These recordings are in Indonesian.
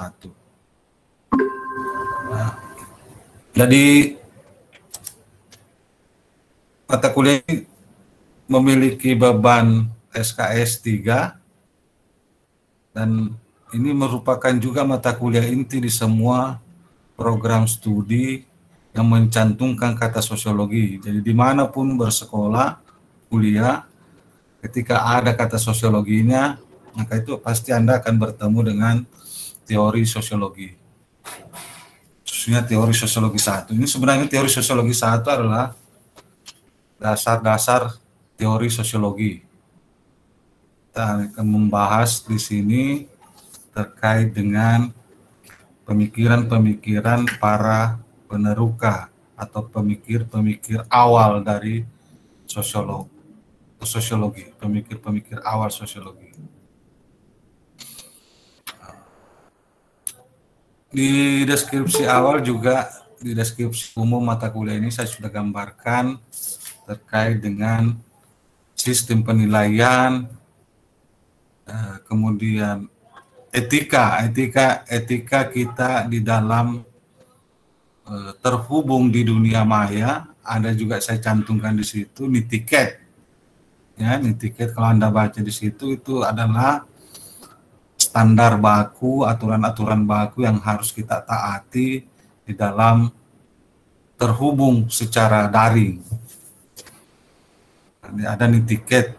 1. Nah, jadi mata kuliah ini memiliki beban SKS 3 dan ini merupakan juga mata kuliah inti di semua program studi yang mencantumkan kata sosiologi. Jadi dimanapun bersekolah, kuliah, ketika ada kata sosiologinya, maka itu pasti Anda akan bertemu dengan teori sosiologi. Khususnya teori sosiologi 1. Ini sebenarnya teori sosiologi 1 adalah dasar-dasar teori sosiologi. Kita akan membahas di sini terkait dengan pemikiran-pemikiran para peneruka atau pemikir-pemikir awal dari sosiologi, pemikir-pemikir awal sosiologi. Di deskripsi awal juga, di deskripsi umum mata kuliah ini saya sudah gambarkan terkait dengan sistem penilaian, kemudian etika kita di dalam terhubung di dunia maya. Ada juga saya cantumkan di situ nitiket. Ya, nitiket kalau Anda baca di situ itu adalah standar baku, aturan-aturan baku yang harus kita taati di dalam terhubung secara daring. Ada nitiket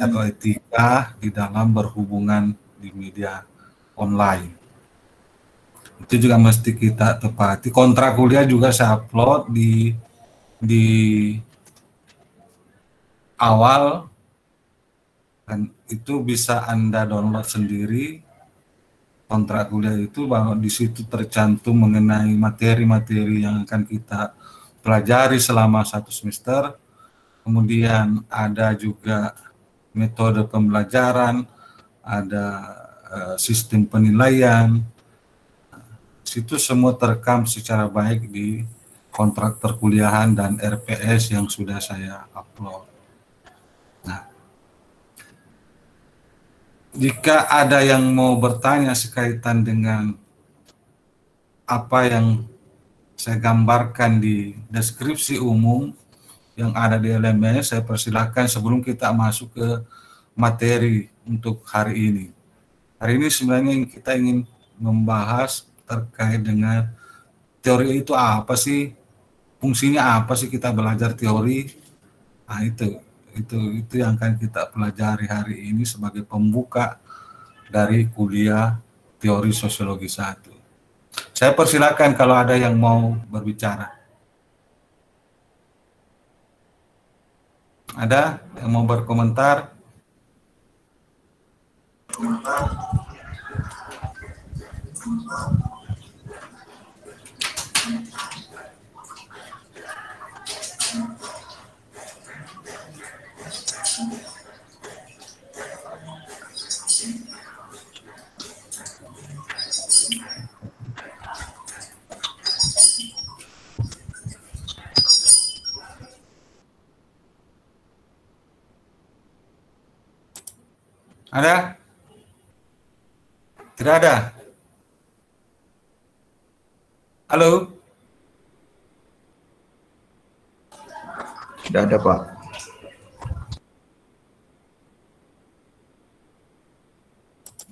atau etika di dalam berhubungan di media online. Itu juga mesti kita tepati. Kontrak kuliah juga saya upload di awal, dan itu bisa Anda download sendiri. Kontrak kuliah itu bahwa di situ tercantum mengenai materi-materi yang akan kita pelajari selama 1 semester. Kemudian ada juga metode pembelajaran, ada sistem penilaian. Situ semua terekam secara baik di kontrak perkuliahan dan RPS yang sudah saya upload. Nah, jika ada yang mau bertanya sekaitan dengan apa yang saya gambarkan di deskripsi umum yang ada di LMS, saya persilahkan sebelum kita masuk ke materi untuk hari ini. Hari ini sebenarnya kita ingin membahas terkait dengan teori itu apa sih, fungsinya apa sih kita belajar teori. Nah, itu yang akan kita pelajari hari ini sebagai pembuka dari kuliah teori sosiologi 1. Saya persilakan kalau ada yang mau berbicara. Ada yang mau berkomentar? Ada? Tidak ada? Halo? Tidak ada, Pak.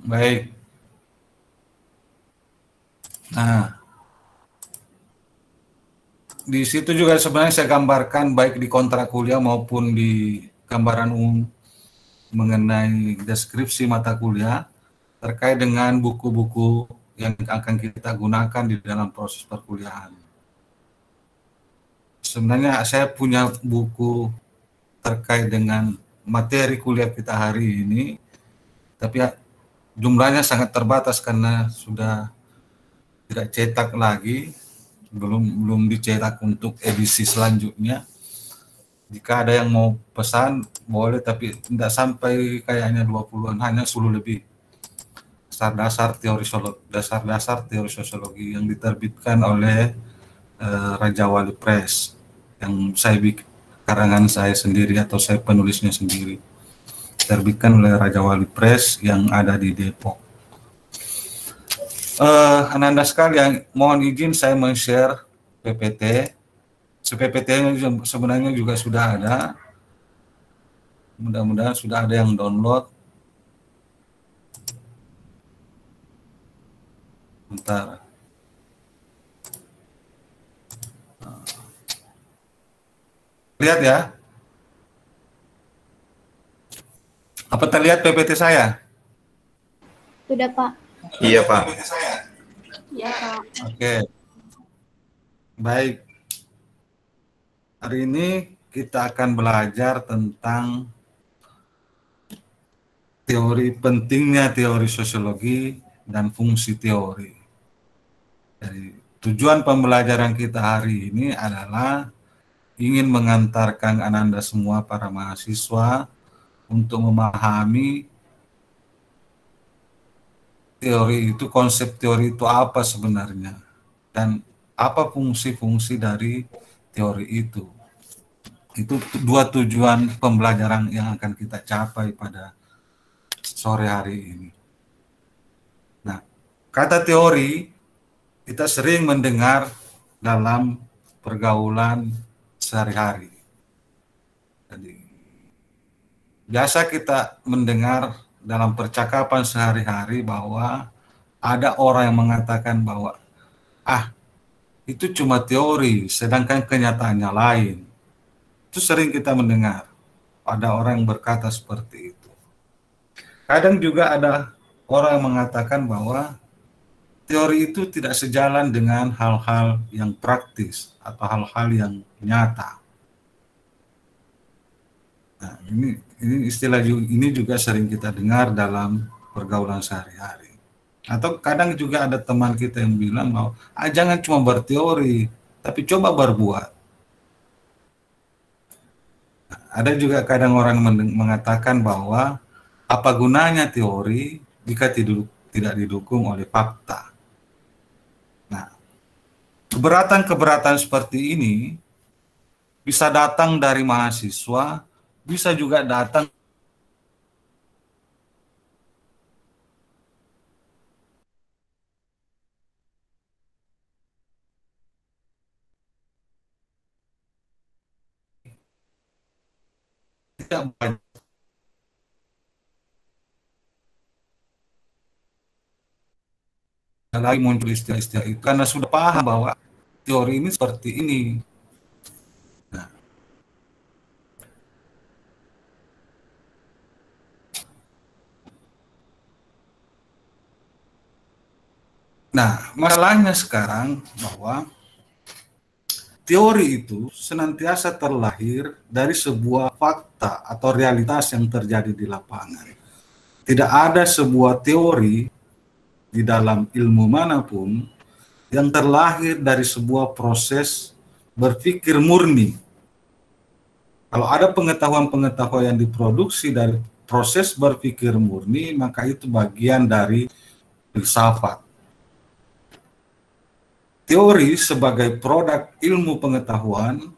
Baik. Nah, di situ juga sebenarnya saya gambarkan baik di kontrak kuliah maupun di gambaran umum mengenai deskripsi mata kuliah terkait dengan buku-buku yang akan kita gunakan di dalam proses perkuliahan. Sebenarnya saya punya buku terkait dengan materi kuliah kita hari ini, tapi jumlahnya sangat terbatas karena sudah tidak cetak lagi, belum dicetak untuk edisi selanjutnya. Jika ada yang mau pesan, boleh, tapi tidak sampai kayaknya 20-an, hanya 10 lebih. Dasar-dasar teori sosiologi yang diterbitkan oleh Raja Wali Press, yang saya bikin karangan saya sendiri atau saya penulisnya sendiri. Diterbitkan oleh Raja Wali Press yang ada di Depok. Ananda sekalian, mohon izin saya men-share PPT. PPT-nya sebenarnya juga sudah ada. Mudah-mudahan sudah ada yang download. Bentar. Lihat ya. Apa terlihat PPT saya? Sudah, Pak. Iya, Pak. Iya, Pak. Oke. Baik. Hari ini kita akan belajar tentang pentingnya teori sosiologi dan fungsi teori. Jadi, tujuan pembelajaran kita hari ini adalah ingin mengantarkan Ananda semua para mahasiswa untuk memahami teori itu, konsep teori itu apa sebenarnya, dan apa fungsi-fungsi dari teori itu. Itu dua tujuan pembelajaran yang akan kita capai pada sore hari ini. Nah, kata teori kita sering mendengar dalam pergaulan sehari-hari. Jadi, biasa kita mendengar dalam percakapan sehari-hari bahwa ada orang yang mengatakan bahwa itu cuma teori, sedangkan kenyataannya lain. Itu sering kita mendengar. Ada orang yang berkata seperti itu. Kadang juga ada orang yang mengatakan bahwa teori itu tidak sejalan dengan hal-hal yang praktis atau hal-hal yang nyata. Nah, ini istilah ini juga sering kita dengar dalam pergaulan sehari-hari. Atau kadang juga ada teman kita yang bilang bahwa jangan cuma berteori, tapi coba berbuat. Nah, ada juga kadang orang mengatakan bahwa apa gunanya teori jika tidak didukung oleh fakta. Nah, keberatan-keberatan seperti ini bisa datang dari mahasiswa, bisa juga datang tidak banyak lagi muncul istilah-istilah itu karena sudah paham bahwa teori ini seperti ini. Nah, masalahnya sekarang bahwa teori itu senantiasa terlahir dari sebuah fakta atau realitas yang terjadi di lapangan. Tidak ada sebuah teori di dalam ilmu manapun yang terlahir dari sebuah proses berpikir murni. Kalau ada pengetahuan-pengetahuan yang diproduksi dari proses berpikir murni, maka itu bagian dari filsafat. Teori sebagai produk ilmu pengetahuan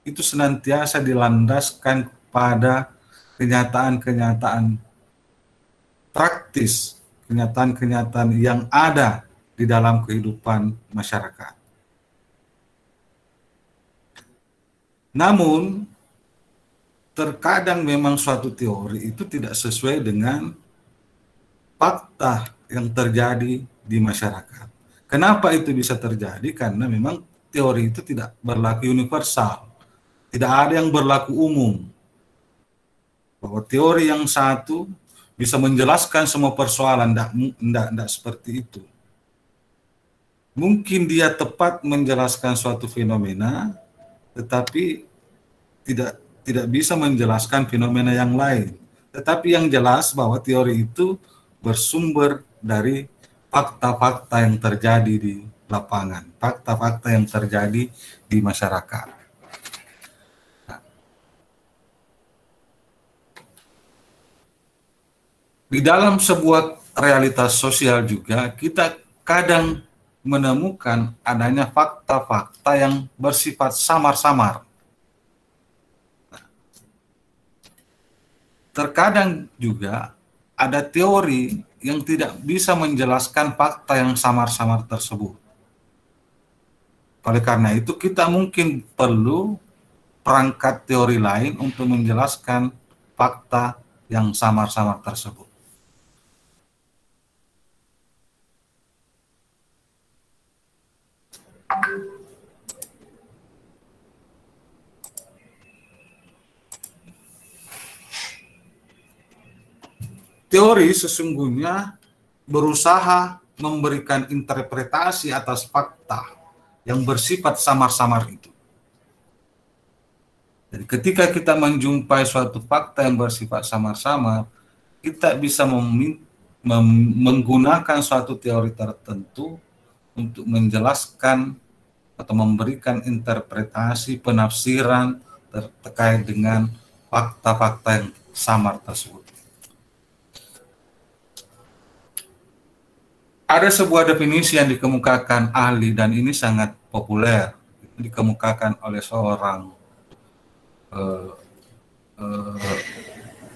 itu senantiasa dilandaskan pada kenyataan-kenyataan praktis, kenyataan-kenyataan yang ada di dalam kehidupan masyarakat. Namun, terkadang memang suatu teori itu tidak sesuai dengan fakta yang terjadi di masyarakat. Kenapa itu bisa terjadi? Karena memang teori itu tidak berlaku universal. Tidak ada yang berlaku umum. Bahwa teori yang satu bisa menjelaskan semua persoalan, tidak seperti itu. Mungkin dia tepat menjelaskan suatu fenomena, tetapi tidak bisa menjelaskan fenomena yang lain. Tetapi yang jelas bahwa teori itu bersumber dari fakta-fakta yang terjadi di lapangan, fakta-fakta yang terjadi di masyarakat. Nah, di dalam sebuah realitas sosial juga kita kadang menemukan adanya fakta-fakta yang bersifat samar-samar. Terkadang juga ada teori yang tidak bisa menjelaskan fakta yang samar-samar tersebut. Oleh karena itu, kita mungkin perlu perangkat teori lain untuk menjelaskan fakta yang samar-samar tersebut. Teori sesungguhnya berusaha memberikan interpretasi atas fakta yang bersifat samar-samar itu. Jadi ketika kita menjumpai suatu fakta yang bersifat samar-samar, kita bisa menggunakan suatu teori tertentu untuk menjelaskan atau memberikan interpretasi penafsiran terkait dengan fakta-fakta yang samar tersebut. Ada sebuah definisi yang dikemukakan ahli dan ini sangat populer, dikemukakan oleh seorang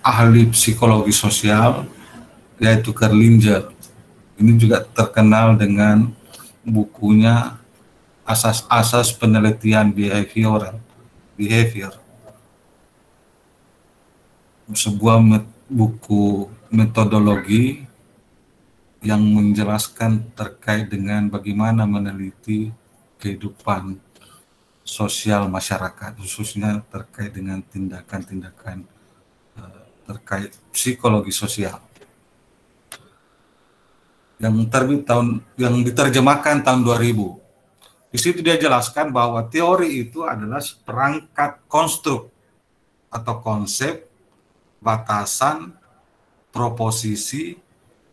ahli psikologi sosial, yaitu Kerlinger. Ini juga terkenal dengan bukunya Asas-asas Penelitian Behavior. Sebuah buku metodologi yang menjelaskan terkait dengan bagaimana meneliti kehidupan sosial masyarakat, khususnya terkait dengan tindakan-tindakan terkait psikologi sosial. Yang diterjemahkan tahun 2000. Di situ dia jelaskan bahwa teori itu adalah perangkat konstruk atau konsep, batasan, proposisi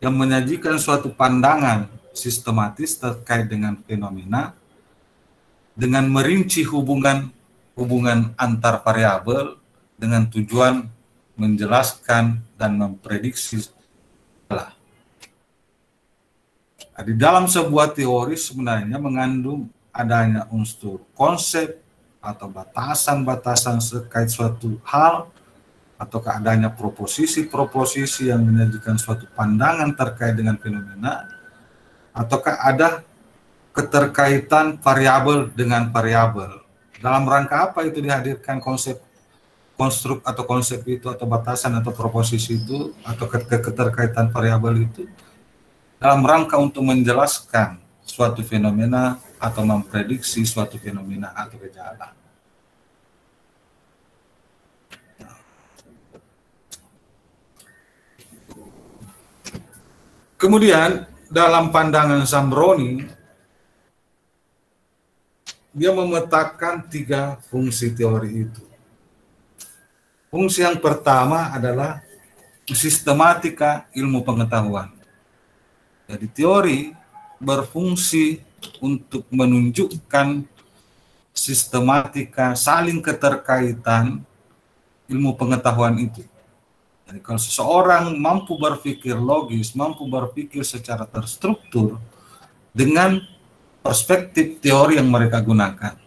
yang menyajikan suatu pandangan sistematis terkait dengan fenomena dengan merinci hubungan antar variabel dengan tujuan menjelaskan dan memprediksi. Di dalam sebuah teori sebenarnya mengandung adanya unsur konsep atau batasan-batasan terkait suatu hal, atau adanya proposisi-proposisi yang menyajikan suatu pandangan terkait dengan fenomena, ataukah ada keterkaitan variabel dengan variabel. Dalam rangka apa itu dihadirkan konstruk atau konsep itu, atau batasan atau proposisi itu, atau keterkaitan variabel itu? Dalam rangka untuk menjelaskan suatu fenomena atau memprediksi suatu fenomena atau gejala. Kemudian dalam pandangan Zambroni, dia memetakan 3 fungsi teori itu. Fungsi yang pertama adalah sistematika ilmu pengetahuan. Jadi teori berfungsi untuk menunjukkan sistematika saling keterkaitan ilmu pengetahuan itu. Jadi kalau seseorang mampu berpikir logis, mampu berpikir secara terstruktur dengan perspektif teori yang mereka gunakan.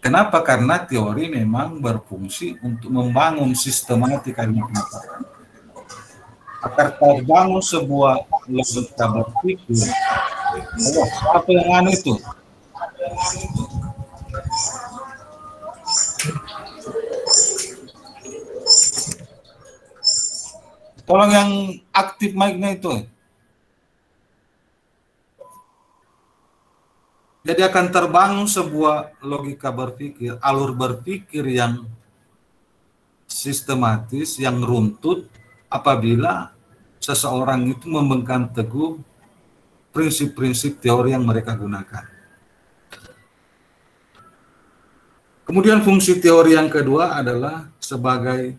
Kenapa? Karena teori memang berfungsi untuk membangun sistematika ilmu pengetahuan. Agar terbangun sebuah logika berpikir. Apa yang aneh itu? Tolong yang aktif mic-nya itu. Jadi akan terbangun sebuah logika berpikir, alur berpikir yang sistematis, yang runtut, apabila seseorang itu memegang teguh prinsip-prinsip teori yang mereka gunakan. Kemudian fungsi teori yang kedua adalah sebagai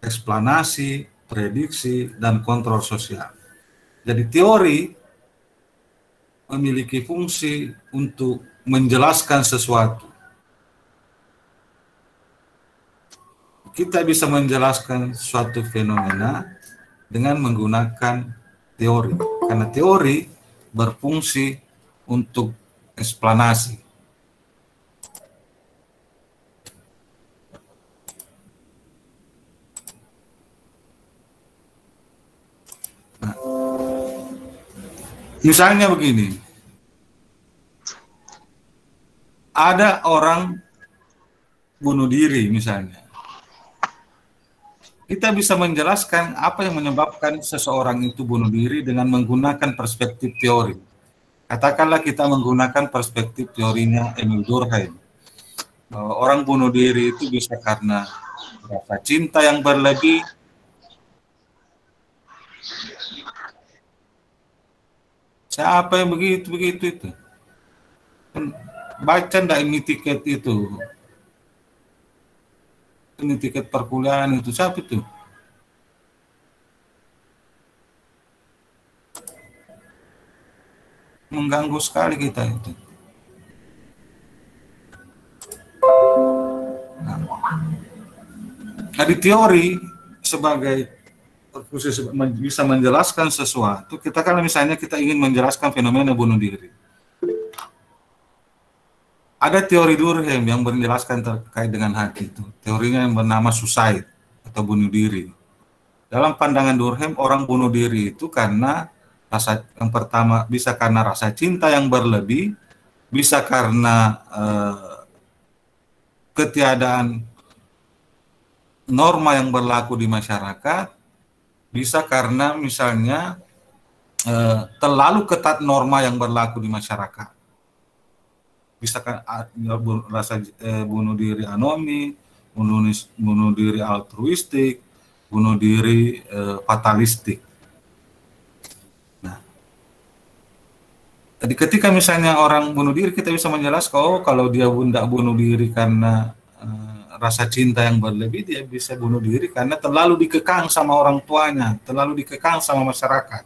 eksplanasi, prediksi, dan kontrol sosial. Jadi teori memiliki fungsi untuk menjelaskan sesuatu. Kita bisa menjelaskan suatu fenomena dengan menggunakan teori, karena teori berfungsi untuk eksplanasi. Nah, Misalnya begini, ada orang bunuh diri misalnya. Kita bisa menjelaskan apa yang menyebabkan seseorang itu bunuh diri dengan menggunakan perspektif teori. Katakanlah kita menggunakan perspektif teorinya Emil Durkheim. Bahwa orang bunuh diri itu bisa karena rasa cinta yang berlebih, siapa yang begitu itu? Baca ndak ini tiket itu? Ini tiket perkuliahan itu siapa itu? Mengganggu sekali kita itu. Nah, di teori sebagai bisa menjelaskan sesuatu, kita kan misalnya kita ingin menjelaskan fenomena bunuh diri. Ada teori Durkheim yang menjelaskan terkait dengan hati itu. Teorinya yang bernama suicide atau bunuh diri. Dalam pandangan Durkheim, orang bunuh diri itu karena yang pertama bisa karena rasa cinta yang berlebih, bisa karena ketiadaan norma yang berlaku di masyarakat, bisa karena misalnya terlalu ketat norma yang berlaku di masyarakat. Bisa kan rasa bunuh diri anomi, bunuh diri altruistik, bunuh diri fatalistik. Nah, jadi ketika misalnya orang bunuh diri, kita bisa menjelaskan, oh kalau dia tidak bunuh diri karena rasa cinta yang berlebih, dia bisa bunuh diri karena terlalu dikekang sama orang tuanya, terlalu dikekang sama masyarakat.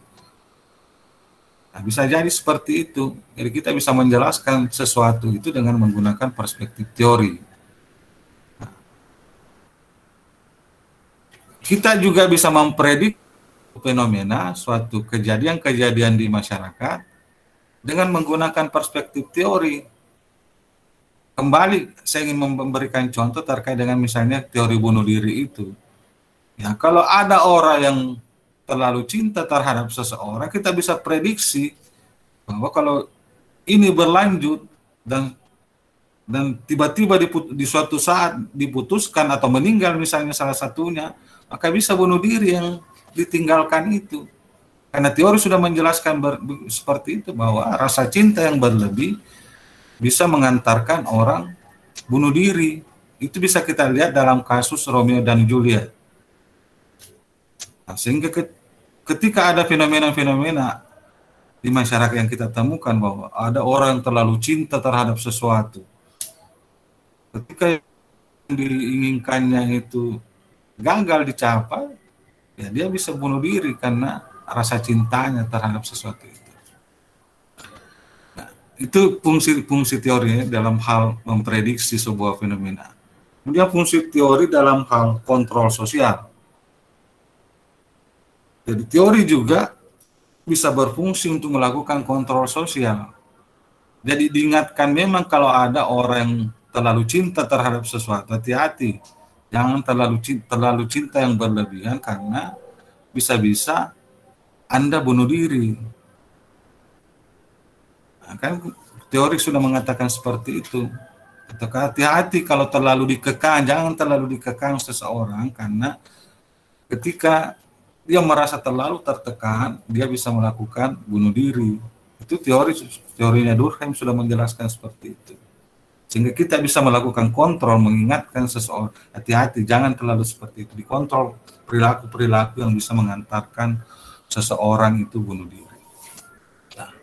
Nah, bisa jadi seperti itu. Jadi kita bisa menjelaskan sesuatu itu dengan menggunakan perspektif teori. Nah, kita juga bisa memprediksi fenomena suatu kejadian-kejadian di masyarakat dengan menggunakan perspektif teori. Kembali saya ingin memberikan contoh terkait dengan misalnya teori bunuh diri itu. Ya, kalau ada orang yang terlalu cinta terhadap seseorang, kita bisa prediksi bahwa kalau ini berlanjut dan tiba-tiba di suatu saat diputuskan atau meninggal misalnya salah satunya, maka bisa bunuh diri yang ditinggalkan itu. Karena teori sudah menjelaskan seperti itu, bahwa rasa cinta yang berlebih bisa mengantarkan orang bunuh diri. Itu bisa kita lihat dalam kasus Romeo dan Juliet. Nah, sehingga ketika ada fenomena-fenomena di masyarakat yang kita temukan bahwa ada orang yang terlalu cinta terhadap sesuatu, ketika yang diinginkannya itu gagal dicapai, ya dia bisa bunuh diri karena rasa cintanya terhadap sesuatu itu. Nah, itu fungsi teorinya dalam hal memprediksi sebuah fenomena. Kemudian fungsi teori dalam hal kontrol sosial. Jadi teori juga bisa berfungsi untuk melakukan kontrol sosial. Jadi diingatkan memang kalau ada orang yang terlalu cinta terhadap sesuatu, hati-hati. Jangan terlalu cinta yang berlebihan, karena bisa-bisa Anda bunuh diri. Nah, kan teori sudah mengatakan seperti itu. Hati-hati kalau terlalu dikekang, jangan terlalu dikekang seseorang, karena ketika dia merasa terlalu tertekan, dia bisa melakukan bunuh diri. Itu teorinya Durkheim sudah menjelaskan seperti itu. Sehingga kita bisa melakukan kontrol, mengingatkan seseorang, hati-hati, jangan terlalu seperti itu. Dikontrol perilaku-perilaku yang bisa mengantarkan seseorang itu bunuh diri. Nah,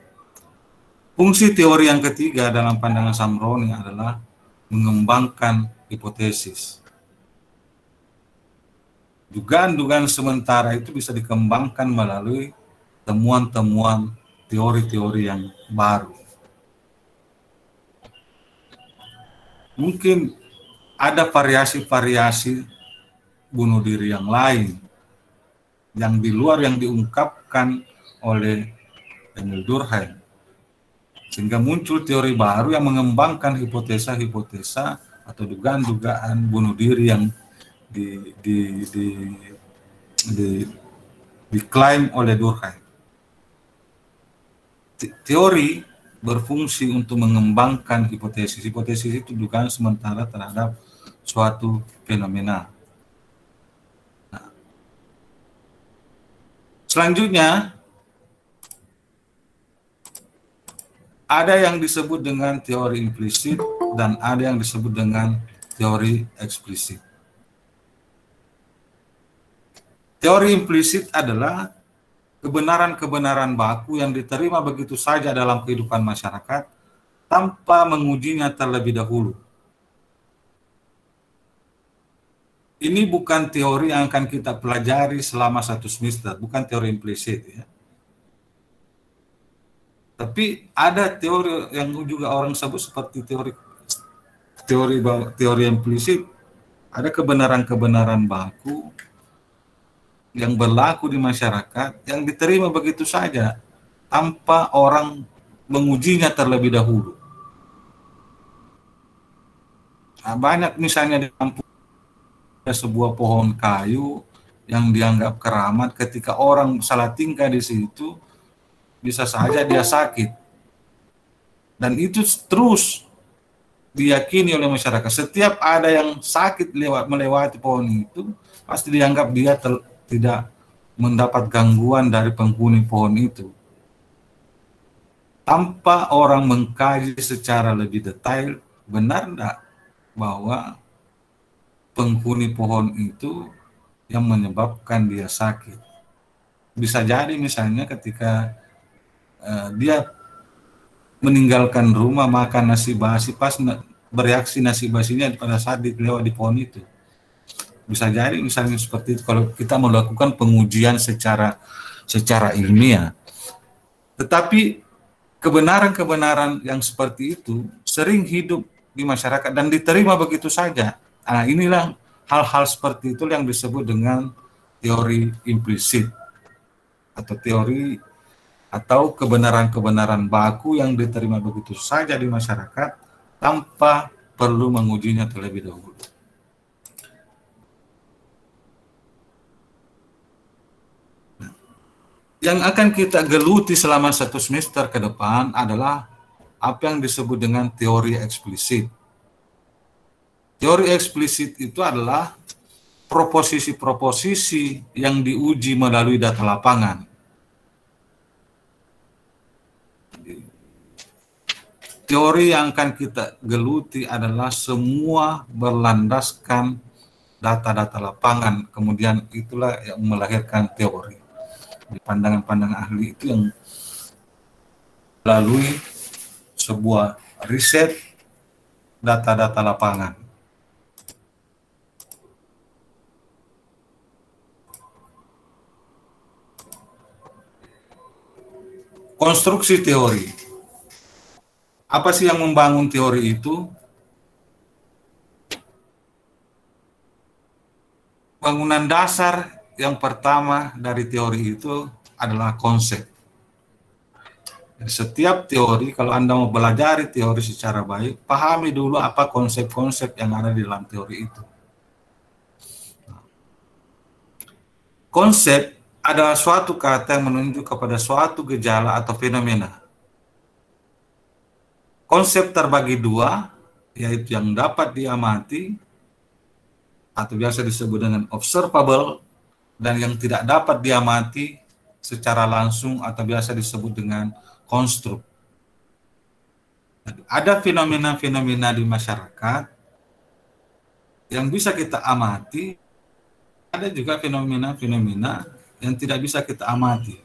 fungsi teori yang ketiga dalam pandangan Samroni adalah mengembangkan hipotesis. Dugaan-dugaan sementara itu bisa dikembangkan melalui temuan-temuan teori-teori yang baru. Mungkin ada variasi-variasi bunuh diri yang lain, yang di luar yang diungkapkan oleh Emil Durkheim. Sehingga muncul teori baru yang mengembangkan hipotesa-hipotesa atau dugaan-dugaan bunuh diri yang diklaim oleh Durkheim. teori berfungsi untuk mengembangkan hipotesis. Hipotesis itu dugaan sementara terhadap suatu fenomena. Nah, selanjutnya, ada yang disebut dengan teori implisit dan ada yang disebut dengan teori eksplisit. Teori implisit adalah kebenaran-kebenaran baku yang diterima begitu saja dalam kehidupan masyarakat tanpa mengujinya terlebih dahulu. Ini bukan teori yang akan kita pelajari selama satu semester, bukan teori implisit ya. Tapi ada teori yang juga orang sebut seperti teori implisit. Ada kebenaran-kebenaran baku yang berlaku di masyarakat yang diterima begitu saja tanpa orang mengujinya terlebih dahulu. Nah, banyak misalnya di kampung ada sebuah pohon kayu yang dianggap keramat, ketika orang salah tingkah di situ bisa saja dia sakit. Dan itu terus diyakini oleh masyarakat. Setiap ada yang sakit melewati pohon itu, pasti dianggap dia tidak mendapat gangguan dari penghuni pohon itu. Tanpa orang mengkaji secara lebih detail, benar enggak bahwa penghuni pohon itu yang menyebabkan dia sakit. Bisa jadi misalnya ketika dia meninggalkan rumah, makan nasi basi, pas bereaksi nasi basinya pada saat lewat di pohon itu. Bisa jadi misalnya seperti itu kalau kita melakukan pengujian secara ilmiah. Tetapi kebenaran-kebenaran yang seperti itu sering hidup di masyarakat dan diterima begitu saja. Nah, inilah hal-hal seperti itu yang disebut dengan teori implisit atau kebenaran-kebenaran baku yang diterima begitu saja di masyarakat tanpa perlu mengujinya terlebih dahulu. Yang akan kita geluti selama satu semester ke depan adalah apa yang disebut dengan teori eksplisit. Teori eksplisit itu adalah proposisi-proposisi yang diuji melalui data lapangan. Teori yang akan kita geluti adalah semua berlandaskan data-data lapangan, kemudian itulah yang melahirkan teori. Pandangan-pandangan ahli itu yang melalui sebuah riset data-data lapangan. Konstruksi teori. Apa sih yang membangun teori itu? Bangunan dasar yang pertama dari teori itu adalah konsep. Jadi setiap teori, kalau Anda mau belajar teori secara baik, pahami dulu apa konsep-konsep yang ada di dalam teori itu. Konsep adalah suatu kata yang menunjuk kepada suatu gejala atau fenomena. Konsep terbagi dua, yaitu yang dapat diamati, atau biasa disebut dengan observable, dan yang tidak dapat diamati secara langsung, atau biasa disebut dengan konstruk. Ada fenomena-fenomena di masyarakat yang bisa kita amati, ada juga fenomena-fenomena yang tidak bisa kita amati.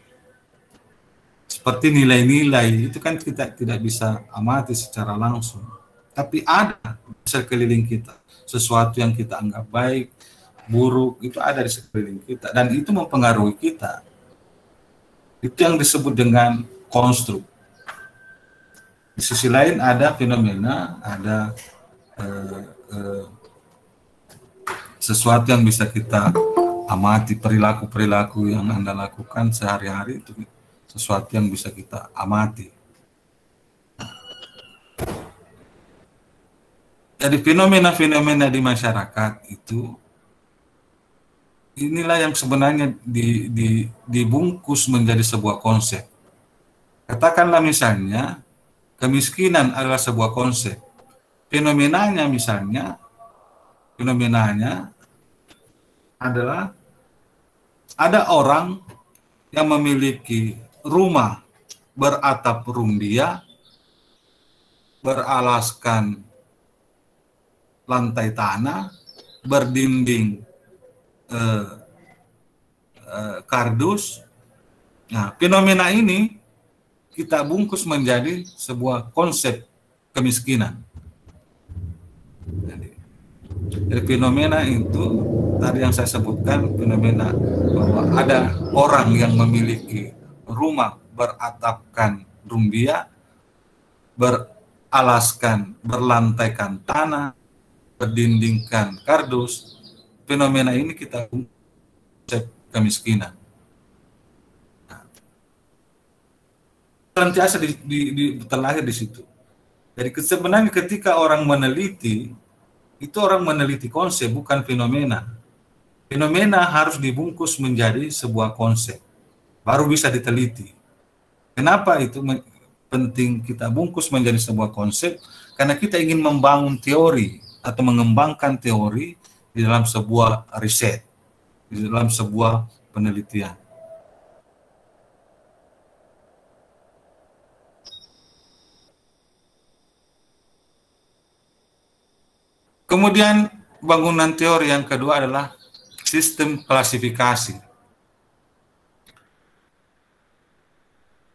Seperti nilai-nilai, itu kan kita tidak bisa amati secara langsung. Tapi ada di sekeliling kita. Sesuatu yang kita anggap baik, buruk, itu ada di sekeliling kita. Dan itu mempengaruhi kita. Itu yang disebut dengan konstruk. Di sisi lain ada fenomena, ada sesuatu yang bisa kita amati, perilaku-perilaku yang Anda lakukan sehari-hari, itu sesuatu yang bisa kita amati. Jadi fenomena-fenomena di masyarakat itu, inilah yang sebenarnya dibungkus menjadi sebuah konsep. Katakanlah misalnya kemiskinan adalah sebuah konsep. Fenomenanya misalnya, fenomenanya adalah ada orang yang memiliki rumah beratap rumbia, beralaskan lantai tanah, berdinding kardus. Nah, fenomena ini kita bungkus menjadi sebuah konsep kemiskinan. Jadi fenomena itu tadi yang saya sebutkan, fenomena bahwa ada orang yang memiliki rumah beratapkan rumbia, beralaskan, berlantaikan tanah, berdindingkan kardus. Fenomena ini kita konsep kemiskinan. Senantiasa terlahir di situ. Jadi sebenarnya ketika orang meneliti, itu orang meneliti konsep bukan fenomena. Fenomena harus dibungkus menjadi sebuah konsep, baru bisa diteliti. Kenapa itu penting kita bungkus menjadi sebuah konsep? Karena kita ingin membangun teori atau mengembangkan teori di dalam sebuah riset, di dalam sebuah penelitian. Kemudian bangunan teori yang kedua adalah sistem klasifikasi.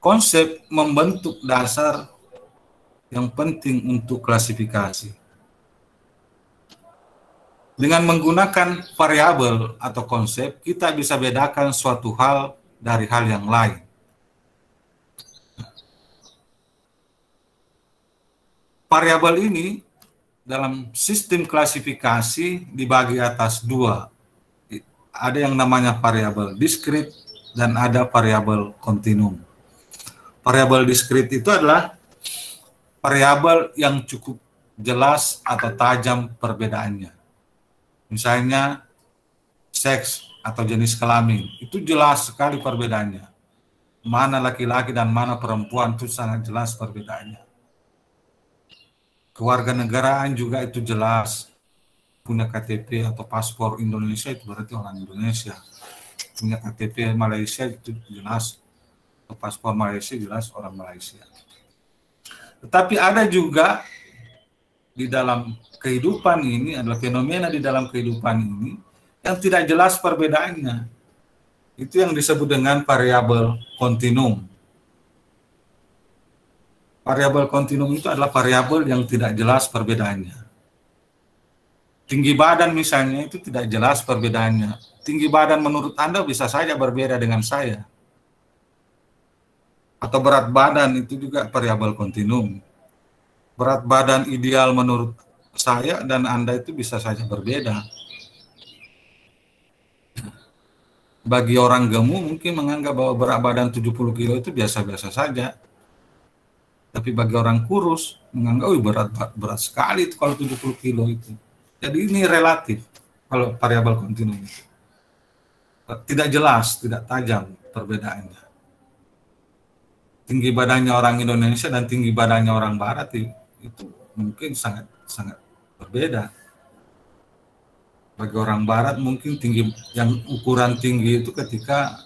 Konsep membentuk dasar yang penting untuk klasifikasi. Dengan menggunakan variabel atau konsep, kita bisa bedakan suatu hal dari hal yang lain. Variabel ini dalam sistem klasifikasi dibagi atas dua. Ada yang namanya variabel diskrit dan ada variabel kontinum. Variabel diskrit itu adalah variabel yang cukup jelas atau tajam perbedaannya. Misalnya seks atau jenis kelamin, itu jelas sekali perbedaannya. Mana laki-laki dan mana perempuan itu sangat jelas perbedaannya. Kewarganegaraan juga itu jelas. Punya KTP atau paspor Indonesia itu berarti orang Indonesia. Punya KTP Malaysia itu jelas. Atau paspor Malaysia jelas orang Malaysia. Tetapi ada juga di dalam kehidupan ini, adalah fenomena di dalam kehidupan ini yang tidak jelas perbedaannya. Itu yang disebut dengan variabel kontinum. Variabel kontinum itu adalah variabel yang tidak jelas perbedaannya. Tinggi badan misalnya itu tidak jelas perbedaannya. Tinggi badan menurut Anda bisa saja berbeda dengan saya. Atau berat badan itu juga variabel kontinum. Berat badan ideal menurut saya dan Anda itu bisa saja berbeda. Bagi orang gemuk mungkin menganggap bahwa berat badan 70 kilo itu biasa-biasa saja. Tapi bagi orang kurus menganggap berat sekali itu kalau 70 kilo itu. Jadi ini relatif kalau variabel kontinum itu. Tidak jelas, tidak tajam perbedaannya. Tinggi badannya orang Indonesia dan tinggi badannya orang Barat itu mungkin sangat berbeda. Bagi orang Barat mungkin tinggi yang ukuran tinggi itu ketika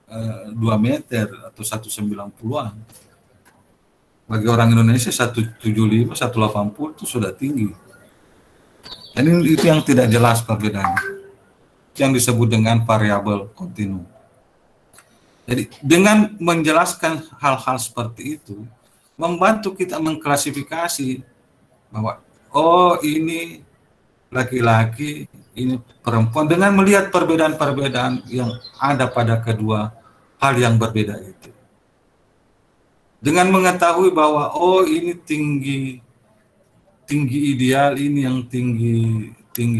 2 meter atau 190-an. Bagi orang Indonesia 175, 180 itu sudah tinggi. Dan itu yang tidak jelas perbedaannya. Yang disebut dengan variabel kontinum. Jadi dengan menjelaskan hal-hal seperti itu, membantu kita mengklasifikasi bahwa oh ini laki-laki, ini perempuan, dengan melihat perbedaan-perbedaan yang ada pada kedua hal yang berbeda itu. Dengan mengetahui bahwa oh ini tinggi ideal, ini yang tinggi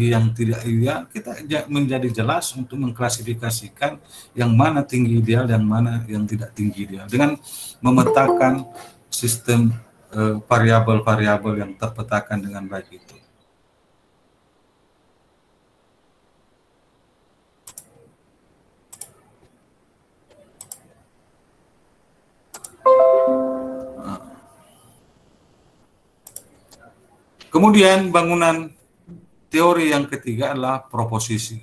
yang tidak ideal, kita menjadi jelas untuk mengklasifikasikan yang mana tinggi ideal dan mana yang tidak tinggi ideal dengan memetakan sistem variabel-variabel yang terpetakan dengan baik itu. Kemudian bangunan teori yang ketiga adalah proposisi.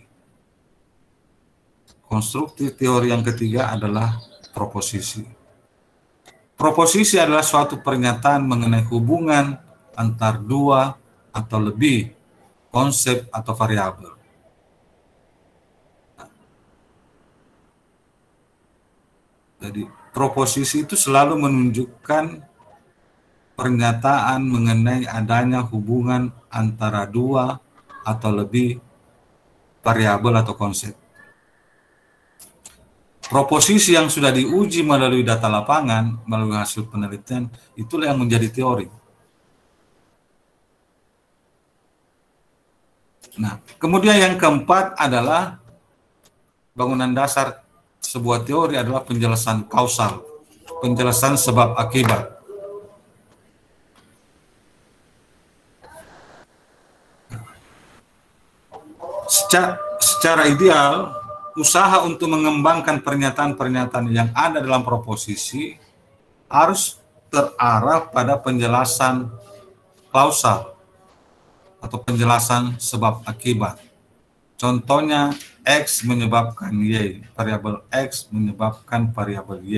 Konstruktif teori yang ketiga adalah proposisi. Proposisi adalah suatu pernyataan mengenai hubungan antar dua atau lebih konsep atau variabel. Jadi proposisi itu selalu menunjukkan pernyataan mengenai adanya hubungan antara dua atau lebih variabel atau konsep. Proposisi yang sudah diuji melalui data lapangan, melalui hasil penelitian, itulah yang menjadi teori. Nah, kemudian yang keempat adalah bangunan dasar sebuah teori adalah penjelasan kausal, penjelasan sebab akibat. Secara ideal, usaha untuk mengembangkan pernyataan-pernyataan yang ada dalam proposisi harus terarah pada penjelasan kausal atau penjelasan sebab akibat. Contohnya, X menyebabkan Y, variabel X menyebabkan variabel Y.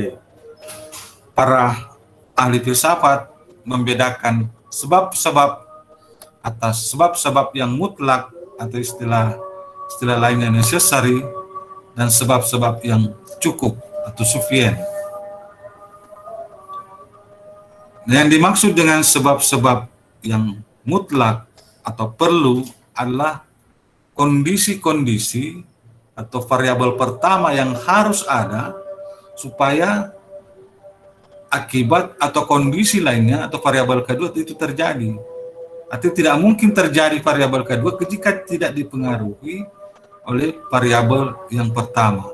Para ahli filsafat membedakan sebab-sebab atas sebab-sebab yang mutlak atau istilah lainnya necessary dan sebab-sebab yang cukup atau sufficient. Yang dimaksud dengan sebab-sebab yang mutlak atau perlu adalah kondisi-kondisi atau variabel pertama yang harus ada supaya akibat atau kondisi lainnya atau variabel kedua itu terjadi. Atau tidak mungkin terjadi variabel kedua jika tidak dipengaruhi oleh variabel yang pertama.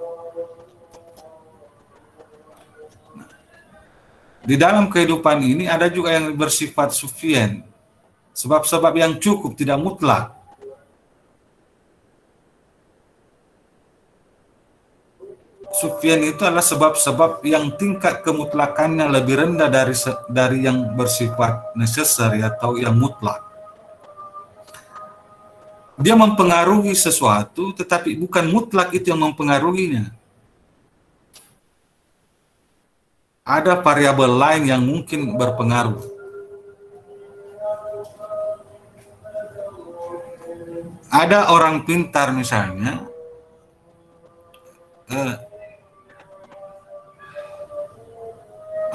Di dalam kehidupan ini ada juga yang bersifat sufficient, sebab-sebab yang cukup, tidak mutlak. Sufficient itu adalah sebab-sebab yang tingkat kemutlakannya lebih rendah dari yang bersifat necessary atau yang mutlak. Dia mempengaruhi sesuatu, tetapi bukan mutlak itu yang mempengaruhinya. Ada variabel lain yang mungkin berpengaruh. Ada orang pintar misalnya,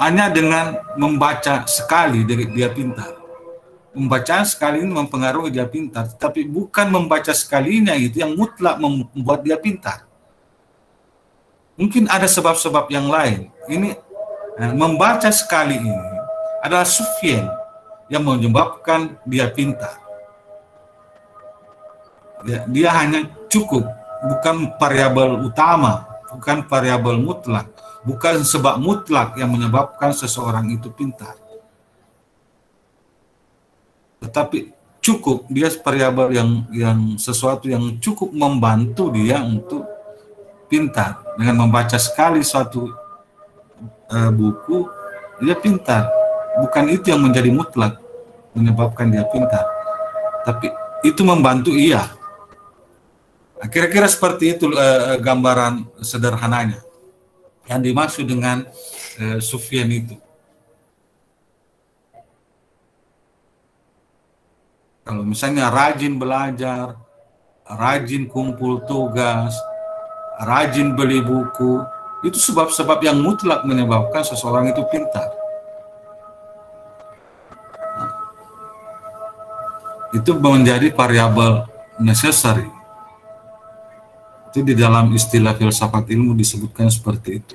hanya dengan membaca sekali dia pintar. Membaca sekali ini mempengaruhi dia pintar, tapi bukan membaca sekalinya itu yang mutlak membuat dia pintar. Mungkin ada sebab-sebab yang lain. Ini membaca sekali ini adalah sufficient yang menyebabkan dia pintar. Dia hanya cukup, bukan variabel utama, bukan variabel mutlak, bukan sebab mutlak yang menyebabkan seseorang itu pintar. Tetapi cukup, dia variabel yang sesuatu yang cukup membantu dia untuk pintar. Dengan membaca sekali suatu buku, dia pintar. Bukan itu yang menjadi mutlak menyebabkan dia pintar, tapi itu membantu ia. Kira-kira seperti itu gambaran sederhananya yang dimaksud dengan sufficient itu. Kalau misalnya rajin belajar, rajin kumpul tugas, rajin beli buku, itu sebab-sebab yang mutlak menyebabkan seseorang itu pintar. Itu menjadi variabel necessary. Itu di dalam istilah filsafat ilmu disebutkan seperti itu.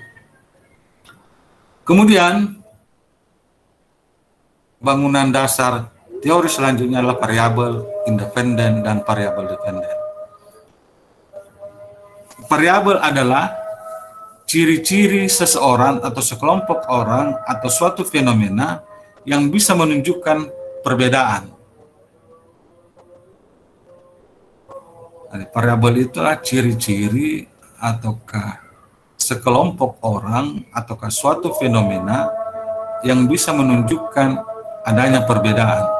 Kemudian, bangunan dasar teori selanjutnya adalah variabel independen dan variabel dependen. Variabel adalah ciri-ciri seseorang atau sekelompok orang atau suatu fenomena yang bisa menunjukkan perbedaan. Variabel itulah ciri-ciri ataukah sekelompok orang ataukah suatu fenomena yang bisa menunjukkan adanya perbedaan.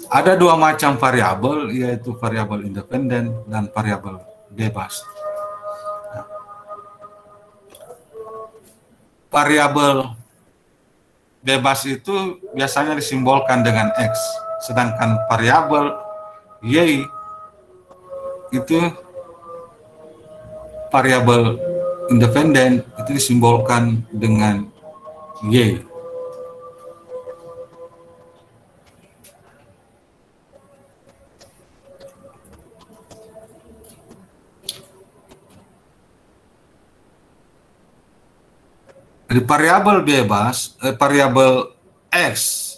Ada dua macam variabel, yaitu variabel independen dan variabel bebas. Variabel bebas itu biasanya disimbolkan dengan X, sedangkan variabel Y itu variabel independen itu disimbolkan dengan Y. Di variabel bebas, variabel X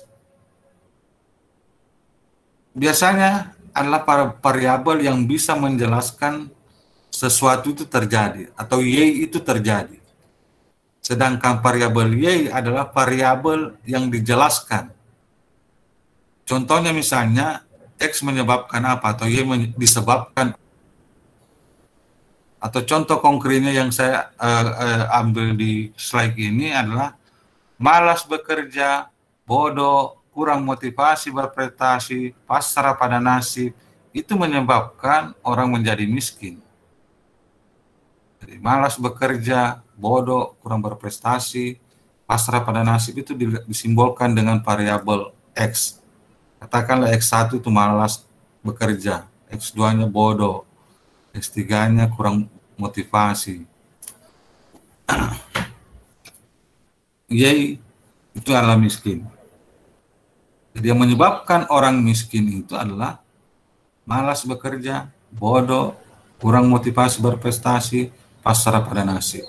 biasanya adalah variabel yang bisa menjelaskan sesuatu itu terjadi atau Y itu terjadi. Sedangkan variabel Y adalah variabel yang dijelaskan. Contohnya misalnya X menyebabkan apa atau Y disebabkan. Atau contoh konkretnya yang saya ambil di slide ini adalah malas bekerja, bodoh, kurang motivasi berprestasi, pasrah pada nasib, itu menyebabkan orang menjadi miskin. Jadi malas bekerja, bodoh, kurang berprestasi, pasrah pada nasib itu disimbolkan dengan variabel X. Katakanlah X1 itu malas bekerja, X2-nya bodoh, S3-nya kurang motivasi. Y itu adalah miskin. Jadi yang menyebabkan orang miskin itu adalah malas bekerja, bodoh, kurang motivasi berprestasi, pasrah pada nasib.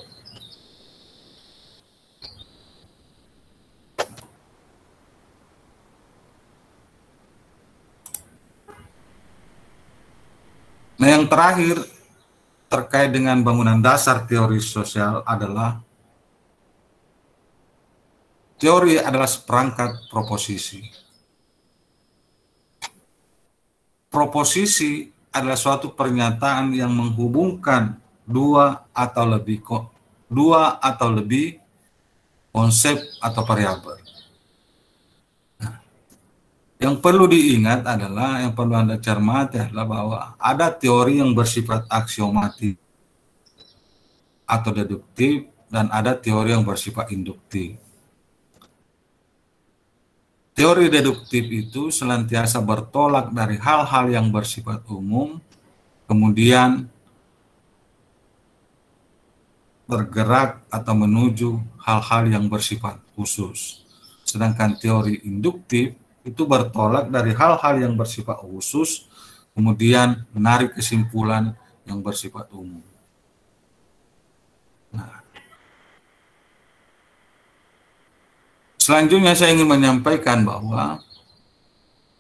Nah, yang terakhir terkait dengan bangunan dasar teori sosial adalah teori adalah seperangkat proposisi. Proposisi adalah suatu pernyataan yang menghubungkan dua atau lebih konsep atau variabel. Yang perlu diingat adalah, yang perlu Anda cermati adalah bahwa ada teori yang bersifat aksiomatik atau deduktif dan ada teori yang bersifat induktif. Teori deduktif itu senantiasa bertolak dari hal-hal yang bersifat umum, kemudian bergerak atau menuju hal-hal yang bersifat khusus. Sedangkan teori induktif itu bertolak dari hal-hal yang bersifat khusus, kemudian menarik kesimpulan yang bersifat umum. Nah, selanjutnya saya ingin menyampaikan bahwa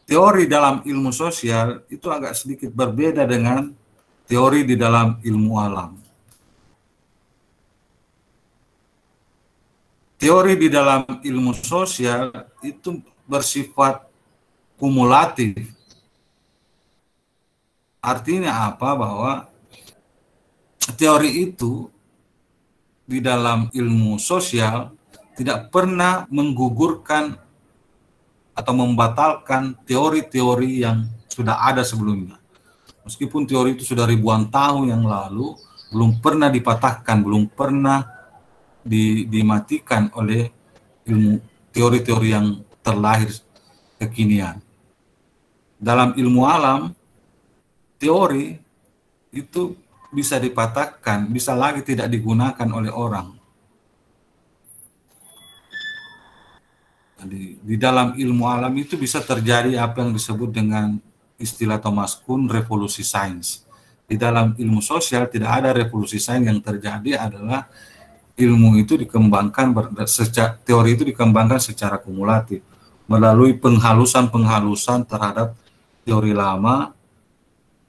teori dalam ilmu sosial itu agak sedikit berbeda dengan teori di dalam ilmu alam. Teori di dalam ilmu sosial itu bersifat kumulatif. Artinya apa? Bahwa teori itu di dalam ilmu sosial tidak pernah menggugurkan atau membatalkan teori-teori yang sudah ada sebelumnya. Meskipun teori itu sudah ribuan tahun yang lalu, belum pernah dipatahkan, belum pernah dimatikan oleh ilmu teori-teori yang terlahir kekinian. Dalam ilmu alam, teori itu bisa dipatahkan, bisa lagi tidak digunakan oleh orang. Jadi, di dalam ilmu alam itu bisa terjadi apa yang disebut dengan istilah Thomas Kuhn, revolusi sains. Di dalam ilmu sosial tidak ada revolusi sains, yang terjadi adalah ilmu itu dikembangkan, teori itu dikembangkan secara kumulatif melalui penghalusan terhadap teori lama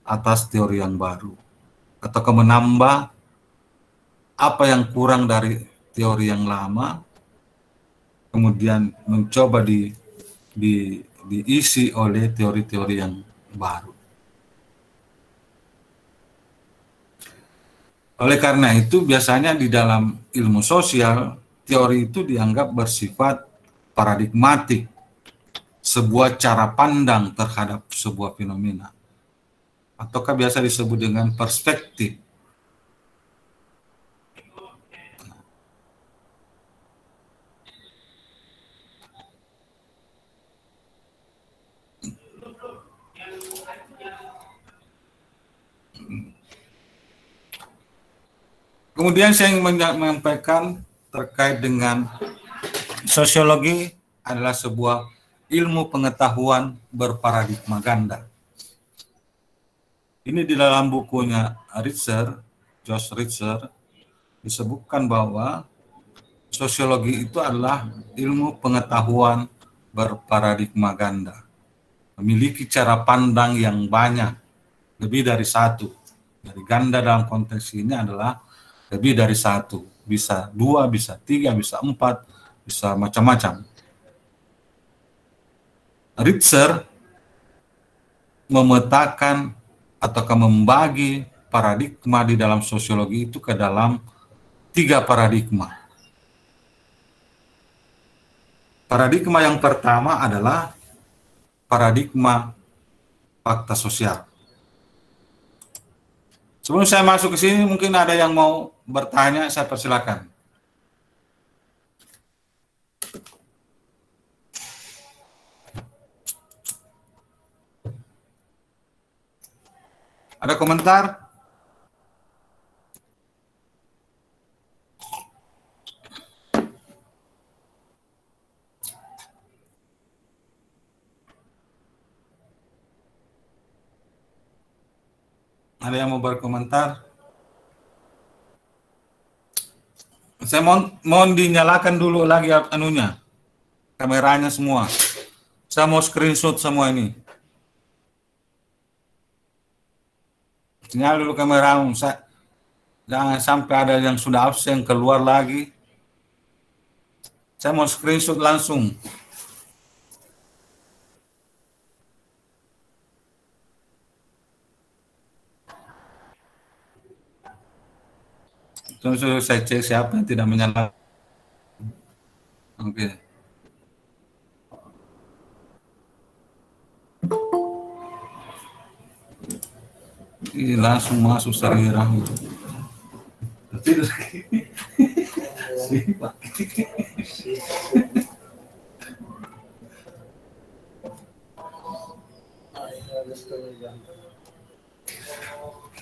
atas teori yang baru, atau menambah apa yang kurang dari teori yang lama, kemudian mencoba diisi oleh teori-teori yang baru. Oleh karena itu, biasanya di dalam ilmu sosial, teori itu dianggap bersifat paradigmatik, sebuah cara pandang terhadap sebuah fenomena, ataukah biasa disebut dengan perspektif. Kemudian saya ingin menyampaikan terkait dengan sosiologi adalah sebuah ilmu pengetahuan berparadigma ganda. Ini di dalam bukunya Josh Ritzer, disebutkan bahwa sosiologi itu adalah ilmu pengetahuan berparadigma ganda. Memiliki cara pandang yang banyak, lebih dari satu. Dari ganda dalam konteks ini adalah lebih dari satu. Bisa 2, bisa 3, bisa 4, bisa macam-macam. Ritzer memetakan atau membagi paradigma di dalam sosiologi itu ke dalam 3 paradigma. Paradigma yang pertama adalah paradigma fakta sosial. Sebelum saya masuk ke sini, mungkin ada yang mau bertanya, saya persilakan. Ada komentar? Ada yang mau berkomentar? Saya mohon dinyalakan dulu lagi anunya, kameranya semua. Saya mau screenshot semua ini. Nyala dulu kameramu. Jangan sampai ada yang sudah absen keluar lagi. Saya mau screenshot langsung. Terus saya cek siapa yang tidak menyala. Oke. Ini langsung masuk Sarira. Tidur.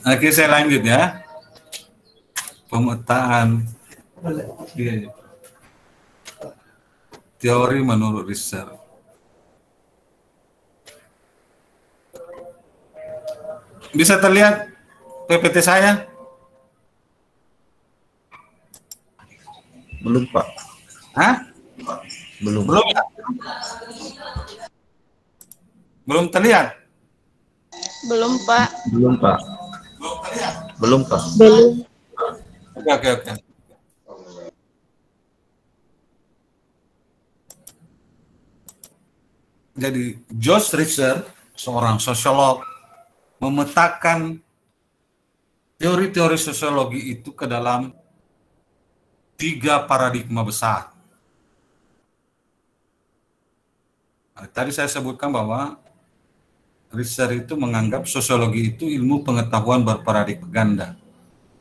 Oke, saya lanjut ya. Pemetaan teori menurut Ritzer. Bisa terlihat PPT saya? Belum, Pak. Hah? Belum. Belum terlihat? Belum, Pak. Belum, Pak. Belum, Pak. Belum. Oke. Jadi Josh Ritzer, seorang sosiolog, memetakan teori-teori sosiologi itu ke dalam 3 paradigma besar. Tadi saya sebutkan bahwa Ritzer itu menganggap sosiologi itu ilmu pengetahuan berparadigma ganda.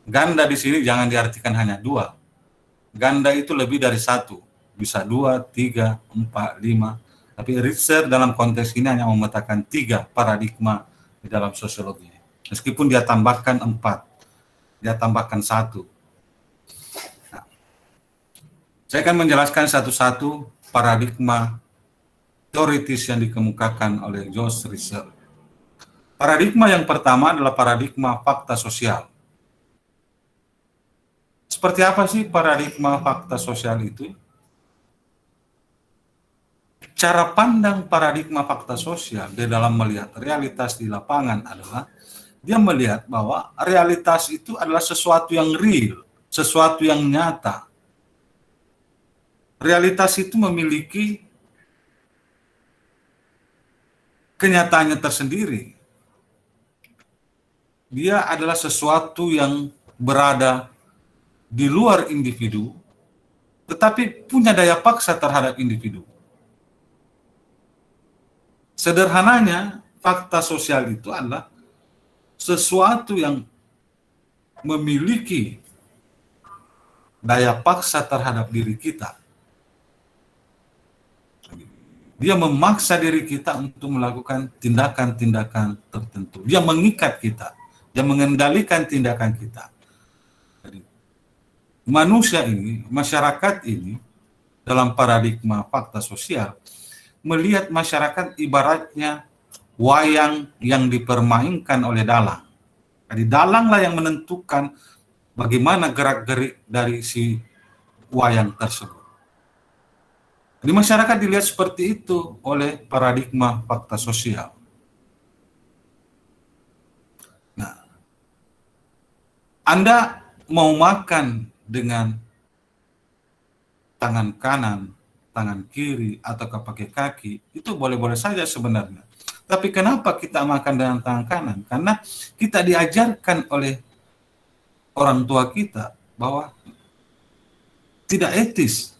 Ganda di sini jangan diartikan hanya 2. Ganda itu lebih dari 1. Bisa 2, 3, 4, 5. Tapi Ritzer dalam konteks ini hanya memetakan 3 paradigma di dalam sosiologi. Meskipun dia tambahkan 4. Dia tambahkan 1. Nah, saya akan menjelaskan satu-satu paradigma teoritis yang dikemukakan oleh Josh Ritzer. Paradigma yang pertama adalah paradigma fakta sosial. Seperti apa sih paradigma fakta sosial itu? Cara pandang paradigma fakta sosial di dalam melihat realitas di lapangan adalah dia melihat bahwa realitas itu adalah sesuatu yang real, sesuatu yang nyata. Realitas itu memiliki kenyataannya tersendiri. Dia adalah sesuatu yang berada di luar individu, tetapi punya daya paksa terhadap individu. Sederhananya, fakta sosial itu adalah sesuatu yang memiliki daya paksa terhadap diri kita. Dia memaksa diri kita untuk melakukan tindakan-tindakan tertentu. Dia mengikat kita, dia mengendalikan tindakan kita. Jadi, manusia ini, masyarakat ini, dalam paradigma fakta sosial, melihat masyarakat ibaratnya wayang yang dipermainkan oleh dalang. Jadi dalanglah yang menentukan bagaimana gerak-gerik dari si wayang tersebut. Di masyarakat dilihat seperti itu oleh paradigma fakta sosial. Nah, Anda mau makan dengan tangan kanan, tangan kiri, atau pakai kaki, itu boleh-boleh saja sebenarnya. Tapi kenapa kita makan dengan tangan kanan? Karena kita diajarkan oleh orang tua kita bahwa tidak etis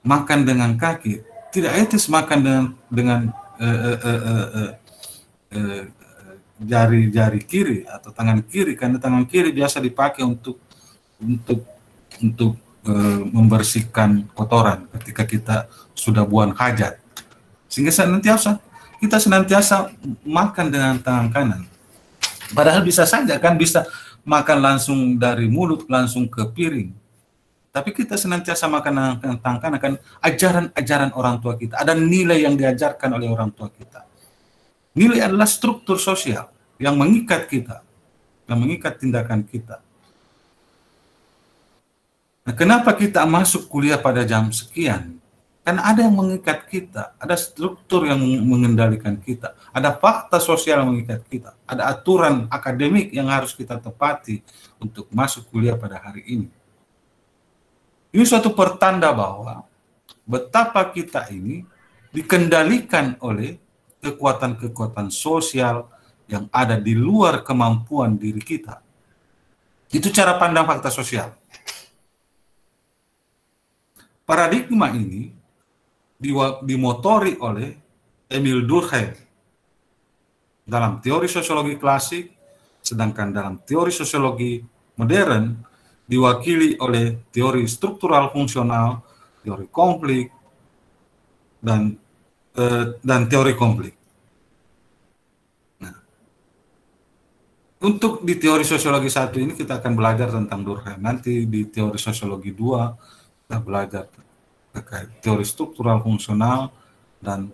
makan dengan kaki, tidak etis makan dengan jari-jari kiri atau tangan kiri, karena tangan kiri biasa dipakai untuk membersihkan kotoran ketika kita sudah buang hajat. Sehingga kita senantiasa makan dengan tangan kanan. Padahal bisa saja kan, bisa makan langsung dari mulut langsung ke piring. Tapi kita senantiasa makan dengan tangan kanan, kan ajaran-ajaran orang tua kita. Ada nilai yang diajarkan oleh orang tua kita. Nilai adalah struktur sosial yang mengikat kita, yang mengikat tindakan kita. Nah, kenapa kita masuk kuliah pada jam sekian? Karena ada yang mengikat kita, ada struktur yang mengendalikan kita, ada fakta sosial yang mengikat kita, ada aturan akademik yang harus kita tepati untuk masuk kuliah pada hari ini. Ini suatu pertanda bahwa betapa kita ini dikendalikan oleh kekuatan-kekuatan sosial yang ada di luar kemampuan diri kita. Itu cara pandang fakta sosial. Paradigma ini dimotori oleh Emil Durkheim dalam teori sosiologi klasik, sedangkan dalam teori sosiologi modern diwakili oleh teori struktural fungsional, teori konflik, dan teori konflik. Nah, untuk di teori sosiologi 1 ini kita akan belajar tentang Durkheim. Nanti di teori sosiologi 2 kita belajar terkait teori struktural fungsional dan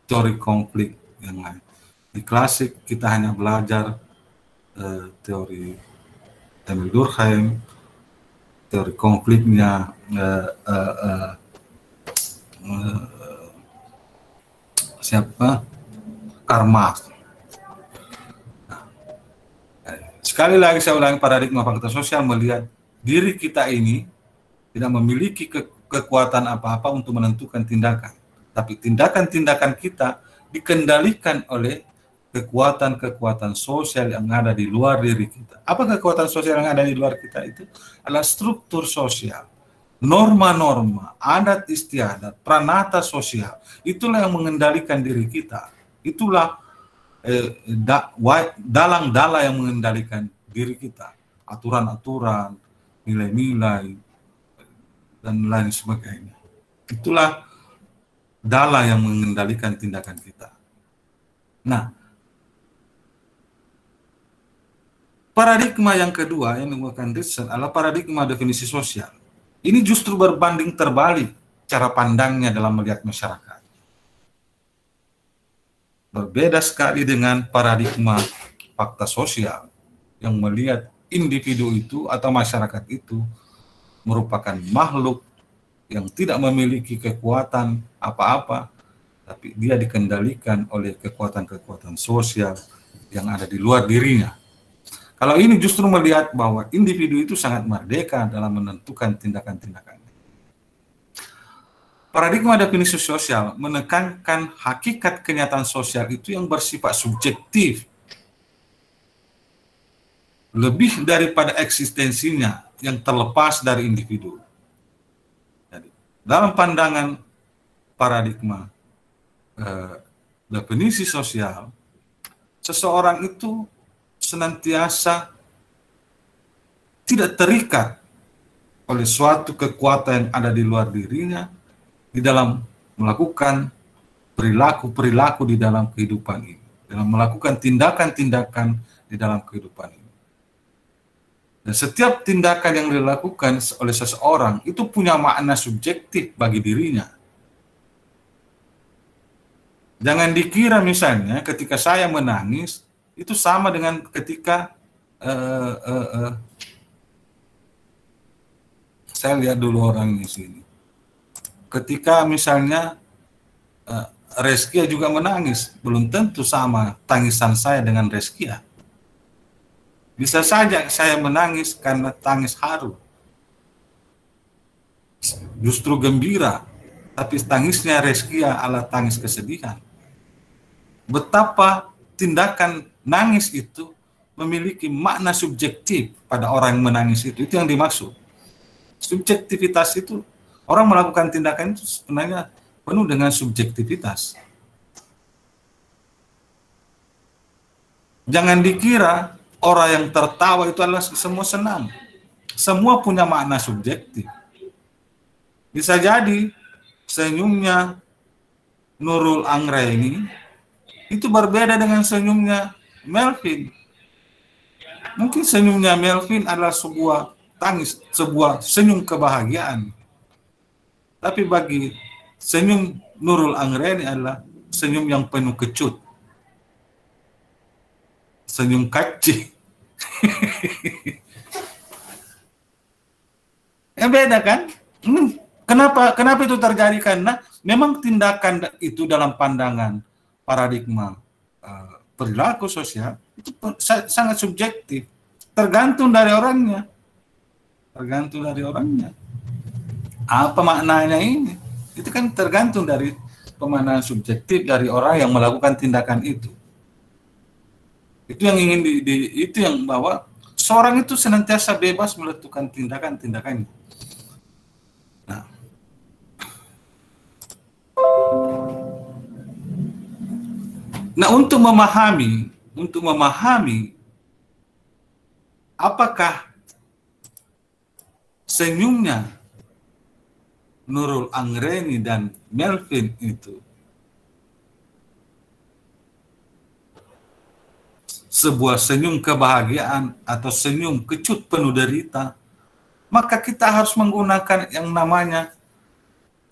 teori konflik yang lain. Di klasik kita hanya belajar teori Emil Durkheim, teori konfliknya Karl Marx. Nah, sekali lagi saya ulangi, paradigma fakta sosial melihat diri kita ini tidak memiliki kekuatan apa-apa untuk menentukan tindakan. Tapi tindakan-tindakan kita dikendalikan oleh kekuatan-kekuatan sosial yang ada di luar diri kita. Apa kekuatan sosial yang ada di luar kita itu? Adalah struktur sosial, norma-norma, adat istiadat, pranata sosial. Itulah yang mengendalikan diri kita. Itulah dalang-dalang yang mengendalikan diri kita. Aturan-aturan, nilai-nilai, dan lain sebagainya. Itulah dalang yang mengendalikan tindakan kita. Nah, paradigma yang kedua yang menggunakan Ritson adalah paradigma definisi sosial. Ini justru berbanding terbalik cara pandangnya dalam melihat masyarakat. Berbeda sekali dengan paradigma fakta sosial yang melihat individu itu atau masyarakat itu merupakan makhluk yang tidak memiliki kekuatan apa-apa, tapi dia dikendalikan oleh kekuatan-kekuatan sosial yang ada di luar dirinya. Kalau ini justru melihat bahwa individu itu sangat merdeka dalam menentukan tindakan-tindakannya. Paradigma definisi sosial menekankan hakikat kenyataan sosial itu yang bersifat subjektif, lebih daripada eksistensinya yang terlepas dari individu. Jadi, dalam pandangan paradigma definisi sosial, seseorang itu senantiasa tidak terikat oleh suatu kekuatan yang ada di luar dirinya di dalam melakukan perilaku-perilaku di dalam kehidupan ini, dalam melakukan tindakan-tindakan di dalam kehidupan ini. Dan setiap tindakan yang dilakukan oleh seseorang itu punya makna subjektif bagi dirinya. Jangan dikira misalnya ketika saya menangis itu sama dengan ketika saya lihat dulu orang di sini. Ketika misalnya Reskia juga menangis, belum tentu sama tangisan saya dengan Reskia. Bisa saja saya menangis karena tangis haru, justru gembira, tapi tangisnya Reskia adalah tangis kesedihan. Betapa tindakan nangis itu memiliki makna subjektif pada orang yang menangis itu yang dimaksud. Subjektivitas itu, orang melakukan tindakan itu sebenarnya penuh dengan subjektivitas. Jangan dikira orang yang tertawa itu adalah semua senang. Semua punya makna subjektif. Bisa jadi senyumnya Nurul Anggraini itu berbeda dengan senyumnya Melvin. Mungkin senyumnya Melvin adalah sebuah tangis, sebuah senyum kebahagiaan. Tapi bagi senyum Nurul Anggraini adalah senyum yang penuh kecut. Senyum kaci. Ya beda kan? Kenapa itu terjadi? Karena memang tindakan itu dalam pandangan paradigma perilaku sosial itu sangat subjektif, tergantung dari orangnya. Apa maknanya ini? Itu kan tergantung dari pemaknaan subjektif dari orang yang melakukan tindakan itu. Itu yang ingin itu yang bahwa seorang itu senantiasa bebas melakukan tindakan-tindakannya. Nah, untuk memahami apakah senyumnya Nurul Anggraini dan Melvin itu sebuah senyum kebahagiaan atau senyum kecut penuh derita, maka kita harus menggunakan yang namanya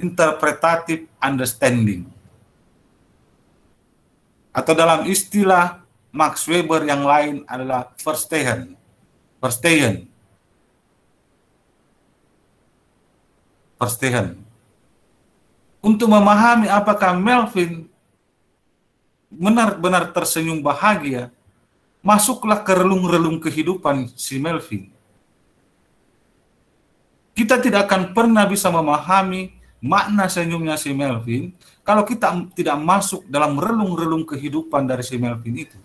interpretative understanding. Atau dalam istilah Max Weber yang lain adalah Verstehen. Untuk memahami apakah Melvin benar-benar tersenyum bahagia, masuklah ke relung-relung kehidupan si Melvin. Kita tidak akan pernah bisa memahami makna senyumnya si Melvin kalau kita tidak masuk dalam relung-relung kehidupan dari si Melvin itu.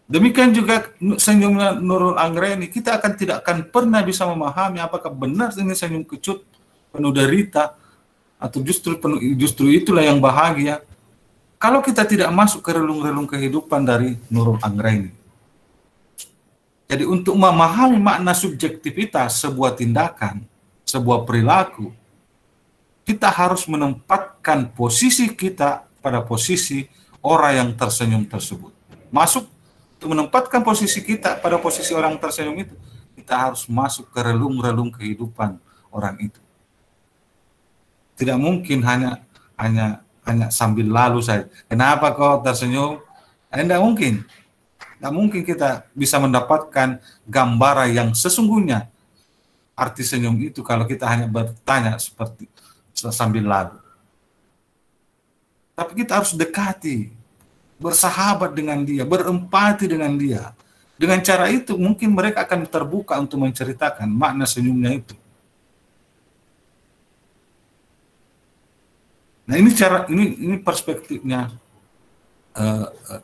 Demikian juga senyumnya Nurul Anggraini, kita tidak akan pernah bisa memahami apakah benar ini senyum kecut penuh derita atau justru itulah yang bahagia kalau kita tidak masuk ke relung-relung kehidupan dari Nurul Anggraini. Jadi untuk memahami makna subjektivitas sebuah tindakan, sebuah perilaku, kita harus menempatkan posisi kita pada posisi orang yang tersenyum tersebut. Masuk untuk menempatkan posisi kita pada posisi orang tersenyum itu, kita harus masuk ke relung-relung kehidupan orang itu. Tidak mungkin hanya sambil lalu saja. Kenapa kau tersenyum? Tidak mungkin. Tidak mungkin kita bisa mendapatkan gambaran yang sesungguhnya arti senyum itu kalau kita hanya bertanya seperti sambil lalu. Tapi kita harus dekati, bersahabat dengan dia, berempati dengan dia. Dengan cara itu mungkin mereka akan terbuka untuk menceritakan makna senyumnya itu. Nah ini perspektifnya.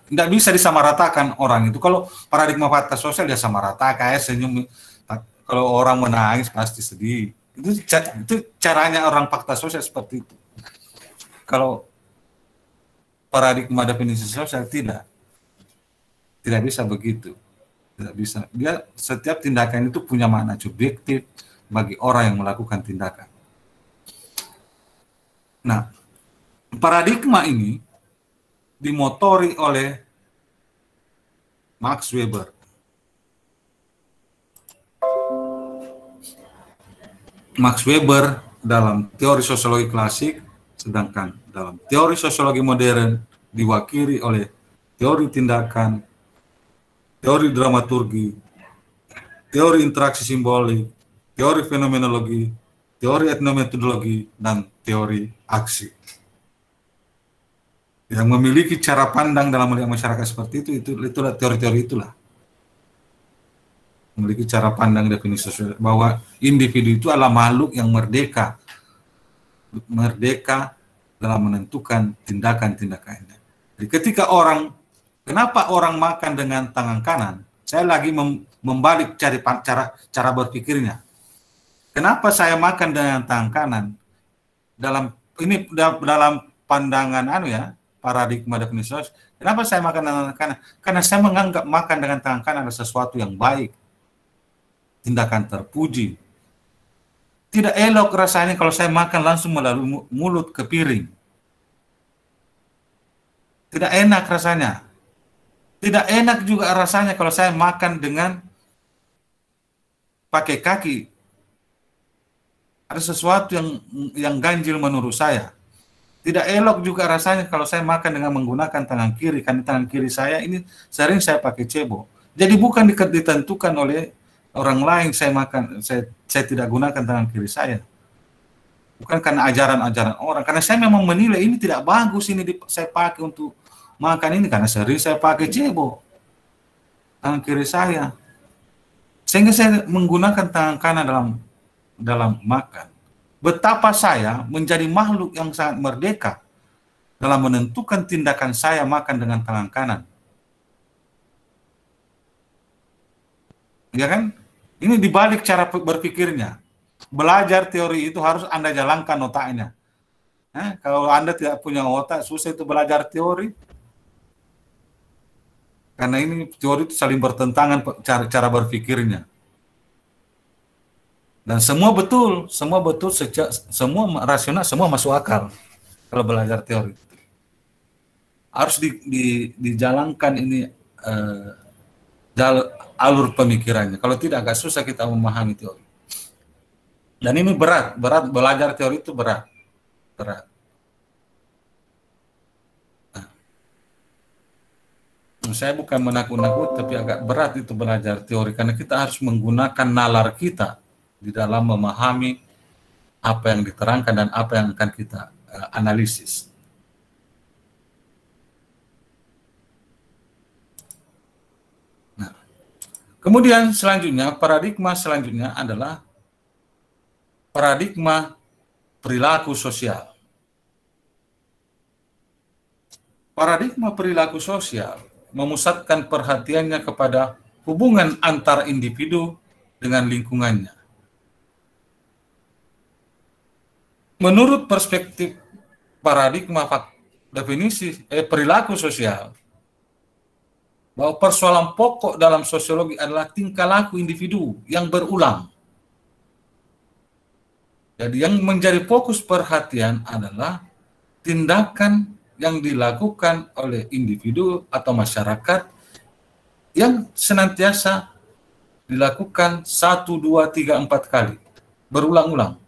Tidak bisa disamaratakan orang itu. Kalau paradigma fakta sosial dia samaratakan, senyum. Kalau orang menangis pasti sedih. Itu caranya orang fakta sosial seperti itu. kalau paradigma definisi sosial tidak bisa begitu, tidak bisa. Dia setiap tindakan itu punya makna subjektif bagi orang yang melakukan tindakan. Nah, paradigma ini dimotori oleh Max Weber. Max Weber dalam teori sosiologi klasik, sedangkan dalam teori sosiologi modern diwakili oleh teori tindakan, teori dramaturgi, teori interaksi simbolik, teori fenomenologi, teori etnometodologi, dan teori aksi. Yang memiliki cara pandang dalam melihat masyarakat seperti itulah teori-teori itulah. Memiliki cara pandang definisi sosial bahwa individu itu adalah makhluk yang merdeka dalam menentukan tindakan-tindakannya. Jadi ketika kenapa orang makan dengan tangan kanan? Saya lagi membalik cara berpikirnya. Kenapa saya makan dengan tangan kanan? Dalam pandangan paradigma definisi sosial. Kenapa saya makan dengan tangan kanan? Karena saya menganggap makan dengan tangan kanan adalah sesuatu yang baik. Tindakan terpuji. Tidak elok rasanya kalau saya makan langsung melalui mulut ke piring. Tidak enak rasanya. Tidak enak juga rasanya kalau saya makan dengan pakai kaki. Ada sesuatu yang ganjil menurut saya. Tidak elok juga rasanya kalau saya makan dengan menggunakan tangan kiri, karena tangan kiri saya ini sering saya pakai cebok. Jadi bukan ditentukan oleh orang lain saya tidak gunakan tangan kiri saya. Bukan karena ajaran-ajaran orang, karena saya memang menilai ini tidak bagus ini saya pakai untuk makan ini, karena sering saya pakai cebok tangan kiri saya. Sehingga saya menggunakan tangan kanan dalam makan. Betapa saya menjadi makhluk yang sangat merdeka dalam menentukan tindakan saya makan dengan tangan kanan. Ya kan? Ini dibalik cara berpikirnya. Belajar teori itu harus Anda jalankan otaknya. Kalau Anda tidak punya otak, susah itu belajar teori. Karena ini teori itu saling bertentangan cara berpikirnya. Dan semua betul, semua rasional, semua masuk akal kalau belajar teori. Harus dijalankan ini alur pemikirannya. Kalau tidak, agak susah kita memahami teori. Dan ini berat belajar teori itu berat. Saya bukan menakut-nakut, tapi agak berat itu belajar teori karena kita harus menggunakan nalar kita di dalam memahami apa yang diterangkan dan apa yang akan kita analisis. Kemudian paradigma selanjutnya adalah paradigma perilaku sosial. Paradigma perilaku sosial memusatkan perhatiannya kepada hubungan antar individu dengan lingkungannya. Menurut perspektif paradigma definisi perilaku sosial, bahwa persoalan pokok dalam sosiologi adalah tingkah laku individu yang berulang. Jadi yang menjadi fokus perhatian adalah tindakan yang dilakukan oleh individu atau masyarakat yang senantiasa dilakukan 1, 2, 3, 4 kali, berulang-ulang.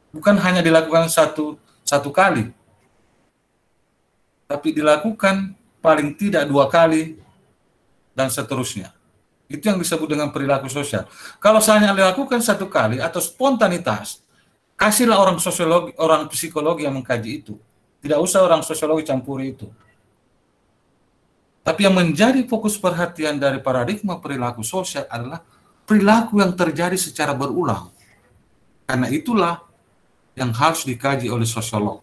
Bukan hanya dilakukan satu kali, tapi dilakukan paling tidak 2 kali, dan seterusnya. Itu yang disebut dengan perilaku sosial. Kalau hanya dilakukan 1 kali atau spontanitas, kasihlah orang psikologi yang mengkaji itu. Tidak usah orang sosiologi campuri itu. Tapi yang menjadi fokus perhatian dari paradigma perilaku sosial adalah perilaku yang terjadi secara berulang. Karena itulah yang harus dikaji oleh sosiolog.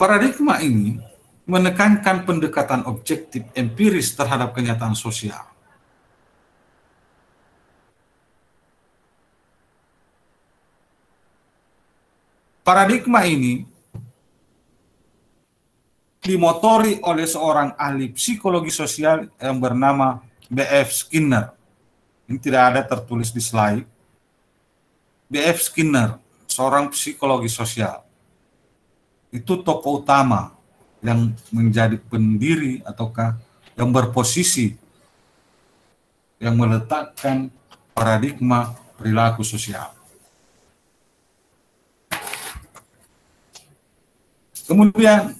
Paradigma ini menekankan pendekatan objektif empiris terhadap kenyataan sosial. Paradigma ini dimotori oleh seorang ahli psikologi sosial yang bernama B.F. Skinner. Ini tidak ada tertulis di slide. B.F. Skinner, seorang psikologi sosial. Itu tokoh utama yang menjadi pendiri ataukah yang berposisi yang meletakkan paradigma perilaku sosial. Kemudian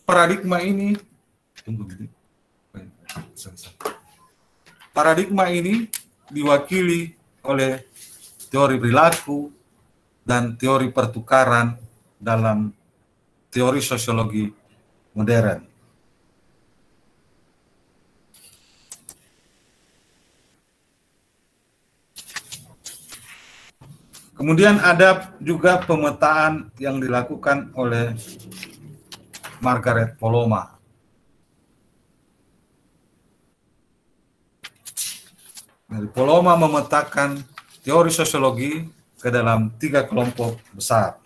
paradigma ini diwakili oleh teori perilaku dan teori pertukaran dalam teori sosiologi modern. Kemudian ada juga pemetaan yang dilakukan oleh Margaret Poloma. Dari Poloma memetakan teori sosiologi ke dalam 3 kelompok besar.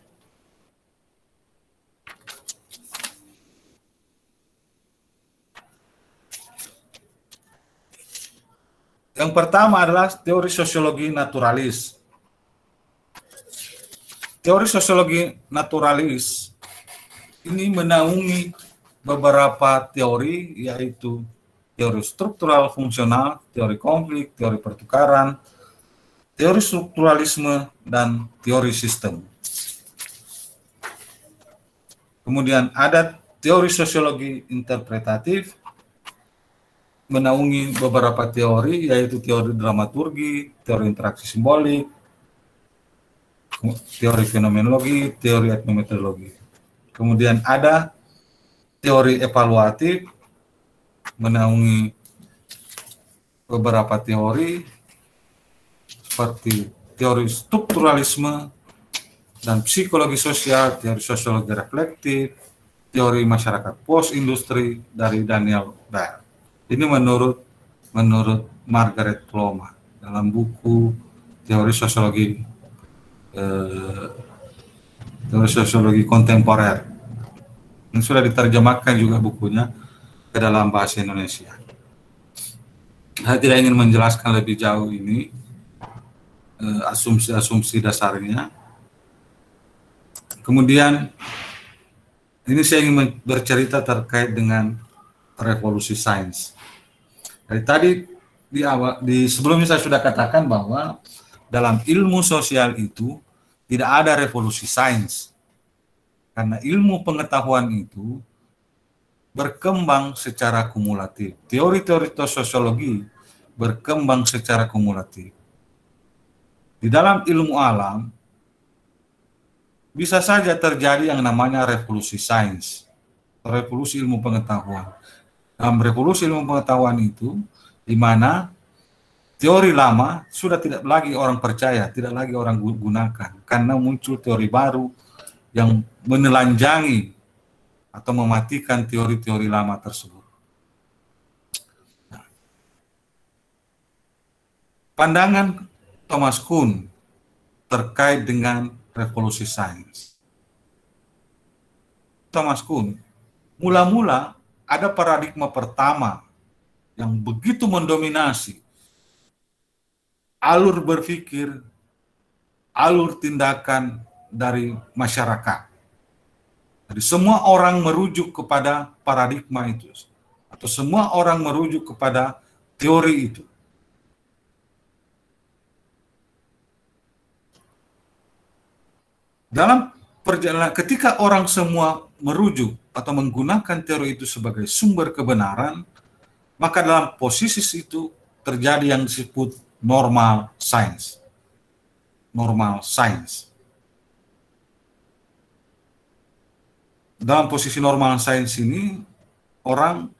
Yang pertama adalah teori sosiologi naturalis. Teori sosiologi naturalis ini menaungi beberapa teori, yaitu teori struktural fungsional, teori konflik, teori pertukaran, teori strukturalisme, dan teori sistem. Kemudian ada teori sosiologi interpretatif, menaungi beberapa teori, yaitu teori dramaturgi, teori interaksi simbolik, teori fenomenologi, teori etnometeorologi. Kemudian ada teori evaluatif, menaungi beberapa teori seperti teori strukturalisme dan psikologi sosial, teori sosiologi reflektif, teori masyarakat post-industri dari Daniel Baer. Ini menurut Margaret Poloma dalam buku teori sosiologi kontemporer. Ini sudah diterjemahkan juga bukunya ke dalam bahasa Indonesia. Saya tidak ingin menjelaskan lebih jauh ini asumsi-asumsi dasarnya. Kemudian ini saya ingin bercerita terkait dengan revolusi sains. Dari tadi sebelumnya saya sudah katakan bahwa dalam ilmu sosial itu tidak ada revolusi sains. Karena ilmu pengetahuan itu berkembang secara kumulatif. Teori-teori sosiologi berkembang secara kumulatif. Di dalam ilmu alam, bisa saja terjadi yang namanya revolusi sains, revolusi ilmu pengetahuan. Dalam revolusi ilmu pengetahuan itu, di mana teori lama sudah tidak lagi orang percaya, tidak lagi orang gunakan, karena muncul teori baru yang menelanjangi atau mematikan teori-teori lama tersebut. Nah, pandangan Thomas Kuhn terkait dengan revolusi sains. Thomas Kuhn, mula-mula ada paradigma pertama yang begitu mendominasi alur berpikir, alur tindakan dari masyarakat. Jadi semua orang merujuk kepada paradigma itu, atau semua orang merujuk kepada teori itu. Dalam perjalanan, ketika orang semua merujuk atau menggunakan teori itu sebagai sumber kebenaran, maka dalam posisi itu terjadi yang disebut normal science. Normal science. Dalam posisi normal science ini, orang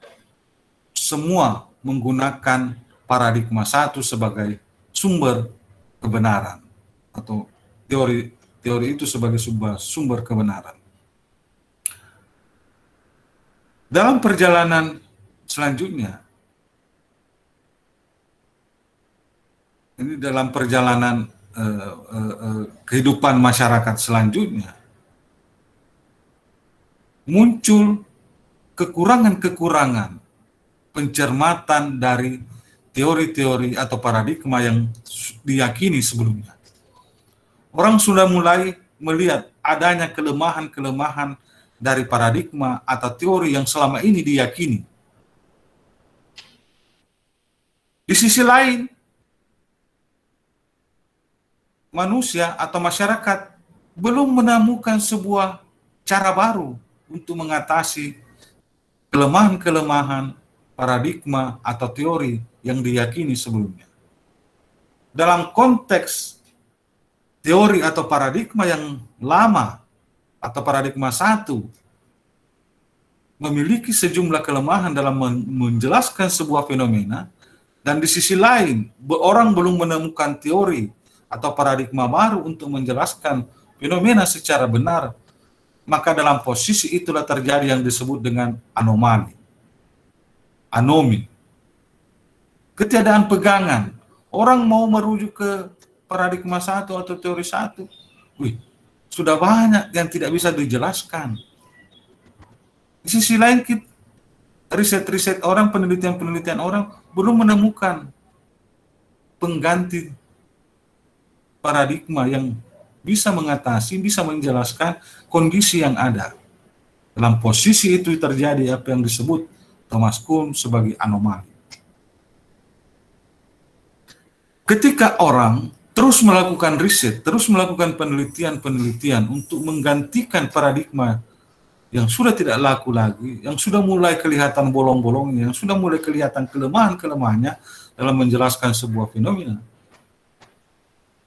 semua menggunakan paradigma satu sebagai sumber kebenaran, atau teori itu sebagai sumber kebenaran. Dalam perjalanan selanjutnya, ini dalam perjalanan kehidupan masyarakat selanjutnya, muncul kekurangan-kekurangan pencermatan dari teori-teori atau paradigma yang diyakini sebelumnya. Orang sudah mulai melihat adanya kelemahan-kelemahan dari paradigma atau teori yang selama ini diyakini. Di sisi lain, manusia atau masyarakat belum menemukan sebuah cara baru untuk mengatasi kelemahan-kelemahan paradigma atau teori yang diyakini sebelumnya. Dalam konteks teori atau paradigma yang lama atau paradigma satu memiliki sejumlah kelemahan dalam menjelaskan sebuah fenomena, dan di sisi lain orang belum menemukan teori atau paradigma baru untuk menjelaskan fenomena secara benar, maka dalam posisi itulah terjadi yang disebut dengan anomali, anomi, ketiadaan pegangan. Orang mau merujuk ke paradigma satu atau teori satu, sudah banyak yang tidak bisa dijelaskan. Di sisi lain, riset-riset orang, penelitian-penelitian orang belum menemukan pengganti paradigma yang bisa mengatasi, bisa menjelaskan kondisi yang ada. Dalam posisi itu terjadi apa yang disebut Thomas Kuhn sebagai anomali. Ketika orang terus melakukan riset, terus melakukan penelitian-penelitian untuk menggantikan paradigma yang sudah tidak laku lagi, yang sudah mulai kelihatan bolong-bolongnya, yang sudah mulai kelihatan kelemahan-kelemahannya dalam menjelaskan sebuah fenomena.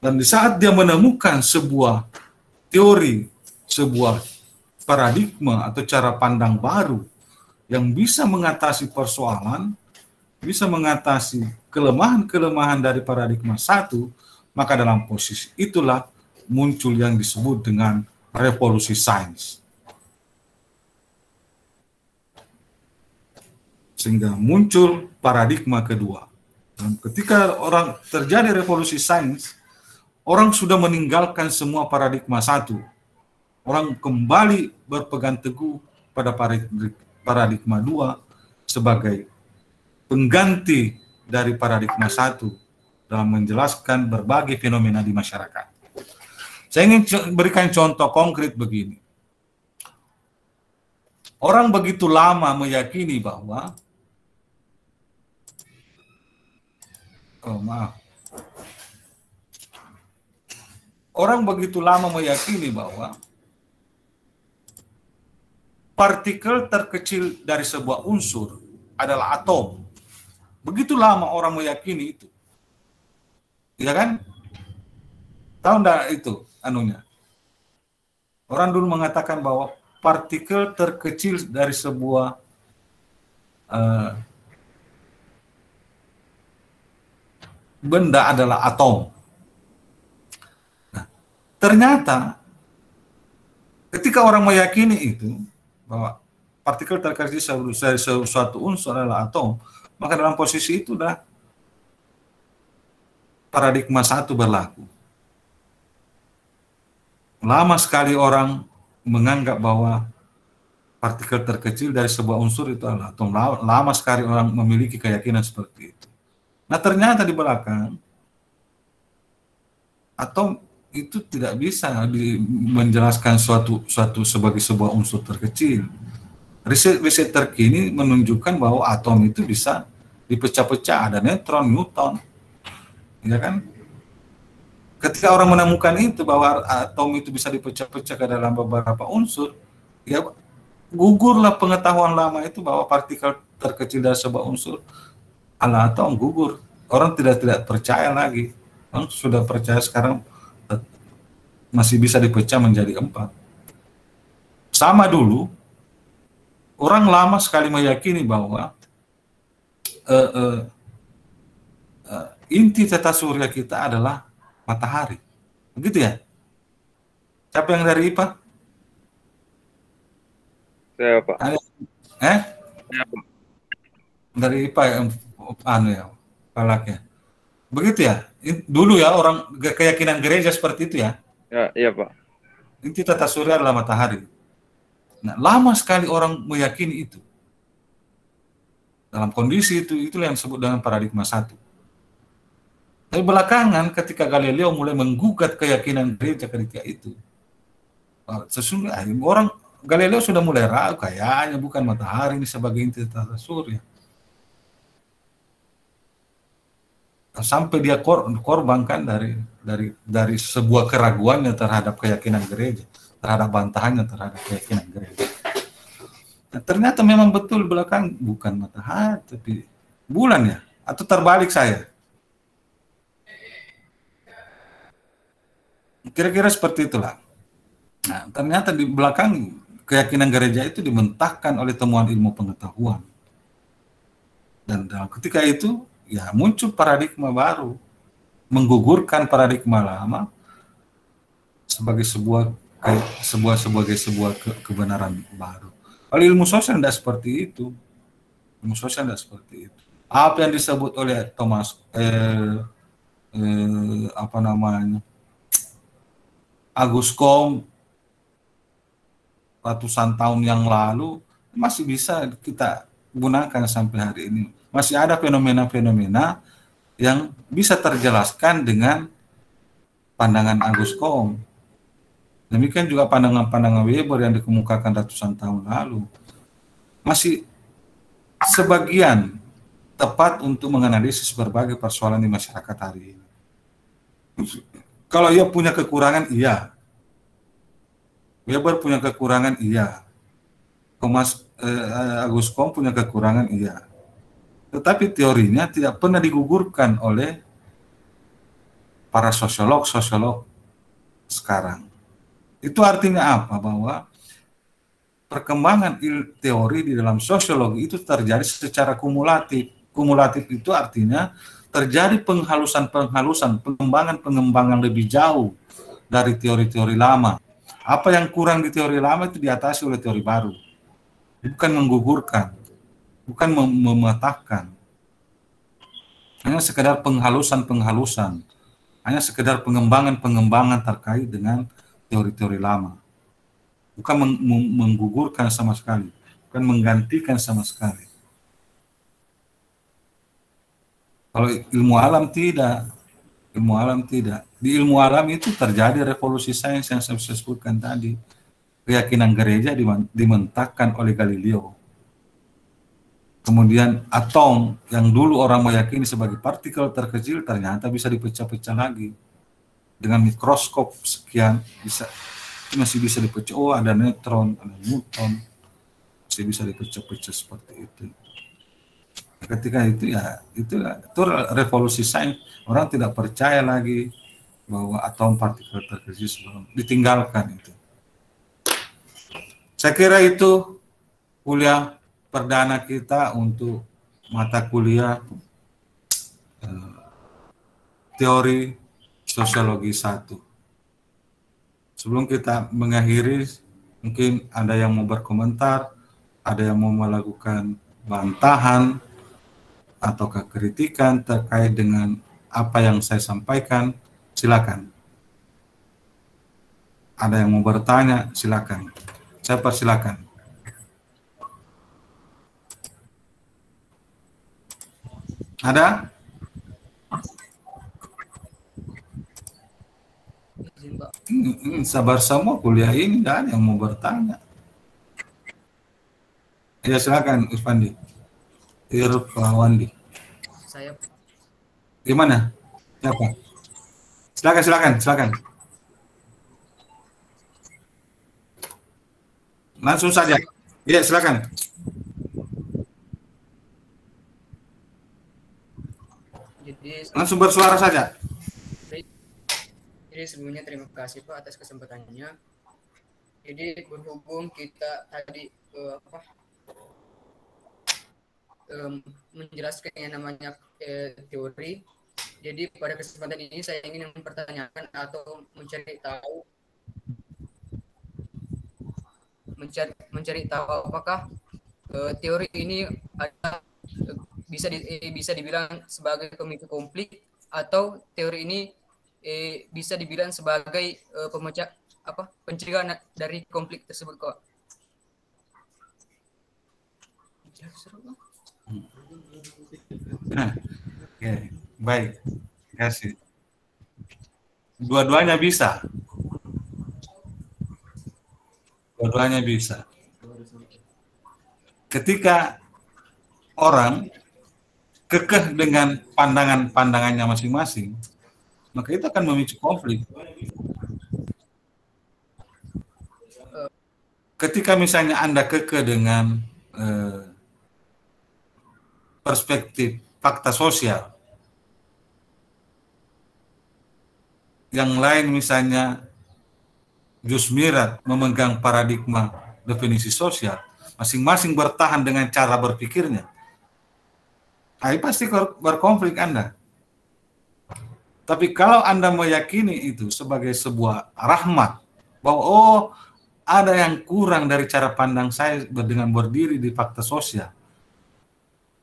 Dan di saat dia menemukan sebuah teori, sebuah paradigma atau cara pandang baru yang bisa mengatasi persoalan, bisa mengatasi kelemahan-kelemahan dari paradigma satu, maka dalam posisi itulah muncul yang disebut dengan revolusi sains. Sehingga muncul paradigma kedua. Dan ketika orang terjadi revolusi sains, orang sudah meninggalkan semua paradigma satu. Orang kembali berpegang teguh pada paradigma dua sebagai pengganti dari paradigma satu dalam menjelaskan berbagai fenomena di masyarakat. Saya ingin berikan contoh konkret begini. Orang begitu lama meyakini bahwa orang begitu lama meyakini bahwa partikel terkecil dari sebuah unsur adalah atom. Begitu lama orang meyakini itu. Ya kan? Tahu enggak itu anunya? Orang dulu mengatakan bahwa partikel terkecil dari sebuah benda adalah atom. Nah, ternyata ketika orang meyakini itu, bahwa partikel terkecil dari suatu unsur adalah atom, maka dalam posisi itu dah paradigma satu berlaku. Lama sekali orang menganggap bahwa partikel terkecil dari sebuah unsur itu adalah atom. Lama sekali orang memiliki keyakinan seperti itu. Nah, ternyata di belakang atom itu tidak bisa menjelaskan suatu sebagai sebuah unsur terkecil. Riset terkini menunjukkan bahwa atom itu bisa dipecah-pecah, ada neutron, newton, ya kan? Ketika orang menemukan itu bahwa atom itu bisa dipecah-pecah ke dalam beberapa unsur, ya gugurlah pengetahuan lama itu bahwa partikel terkecil dari sebuah unsur adalah atom, gugur. Orang tidak percaya lagi. Orang sudah percaya sekarang masih bisa dipecah menjadi 4. Sama dulu, orang lama sekali meyakini bahwa inti tata surya kita adalah matahari. Begitu ya? Siapa yang dari IPA? Saya, Pak. Ya, Pak. Dari IPA yang ya, palaknya. Begitu ya? Dulu ya orang keyakinan gereja seperti itu ya? Ya, iya, Pak. Inti tata surya adalah matahari. Nah, lama sekali orang meyakini itu. Dalam kondisi itu, itulah yang disebut dengan paradigma satu. Tapi belakangan ketika Galileo mulai menggugat keyakinan gereja ketika itu, sesungguhnya orang Galileo sudah mulai ragu, kayaknya bukan matahari ini sebagai inti tata surya. Sampai dia korbankan dari sebuah keraguannya terhadap keyakinan gereja, terhadap bantahannya terhadap keyakinan gereja. Nah, ternyata memang betul belakang bukan matahari tapi bulan ya, atau terbalik saya. Kira-kira seperti itulah. Nah, ternyata di belakang keyakinan gereja itu dimentahkan oleh temuan ilmu pengetahuan. Dan dalam ketika itu ya muncul paradigma baru, menggugurkan paradigma lama sebagai sebuah kebenaran baru. Kalau ilmu sosial tidak seperti itu. Ilmu sosial tidak seperti itu. Apa yang disebut oleh Thomas Agus Comte ratusan tahun yang lalu masih bisa kita gunakan sampai hari ini. Masih ada fenomena-fenomena yang bisa terjelaskan dengan pandangan Agus Comte. Demikian juga pandangan-pandangan Weber yang dikemukakan ratusan tahun lalu. Masih sebagian tepat untuk menganalisis berbagai persoalan di masyarakat hari ini. Kalau ia punya kekurangan, iya. Weber punya kekurangan, iya. Agus Comte punya kekurangan, iya. Tetapi teorinya tidak pernah digugurkan oleh para sosiolog sekarang. Itu artinya apa? Bahwa perkembangan teori di dalam sosiologi itu terjadi secara kumulatif. Kumulatif itu artinya terjadi penghalusan, pengembangan lebih jauh dari teori-teori lama. Apa yang kurang di teori lama itu diatasi oleh teori baru. Bukan menggugurkan, bukan mematahkan. Hanya sekedar penghalusan, hanya sekedar pengembangan terkait dengan teori-teori lama. Bukan menggugurkan sama sekali, bukan menggantikan sama sekali. Kalau ilmu alam tidak. Di ilmu alam itu terjadi revolusi sains yang saya sebutkan tadi. Keyakinan gereja dimentahkan oleh Galileo. Kemudian atom yang dulu orang meyakini sebagai partikel terkecil ternyata bisa dipecah-pecah lagi. Dengan mikroskop sekian masih bisa dipecah. Oh, ada neutron, ada muon. Masih bisa dipecah-pecah seperti itu. Ketika itu ya itu revolusi sains. Orang tidak percaya lagi bahwa atom partikel terkecil sebelum ditinggalkan itu. Saya kira itu kuliah perdana kita untuk mata kuliah teori sosiologi 1. Sebelum kita mengakhiri, mungkin ada yang mau berkomentar, ada yang mau melakukan bantahan atau kritikan terkait dengan apa yang saya sampaikan, silakan. Ada yang mau bertanya, silakan. Saya persilakan. Ada? Sabar semua kuliah ini, tidak ada yang mau bertanya. Ya silakan, Irfandi. Irfawandi. Saya. Gimana? Siapa? Silakan. Langsung saja. Iya, silakan. Langsung bersuara saja. Jadi sebelumnya terima kasih Pak atas kesempatannya. Jadi berhubung kita tadi menjelaskan yang namanya teori. Jadi pada kesempatan ini saya ingin mempertanyakan atau mencari tahu apakah teori ini ada bisa dibilang sebagai pemicu konflik atau teori ini bisa dibilang sebagai pencegahan dari konflik tersebut kok. Nah, oke, baik, terima kasih. Dua-duanya bisa. Dua-duanya bisa. Ketika orang kekeh dengan pandangannya masing-masing, maka itu akan memicu konflik. Ketika misalnya Anda kekeh dengan perspektif fakta sosial, yang lain misalnya Gus Mirat memegang paradigma definisi sosial, masing-masing bertahan dengan cara berpikirnya, pasti berkonflik Anda. Tapi kalau Anda meyakini itu sebagai sebuah rahmat, bahwa ada yang kurang dari cara pandang saya dengan berdiri di fakta sosial.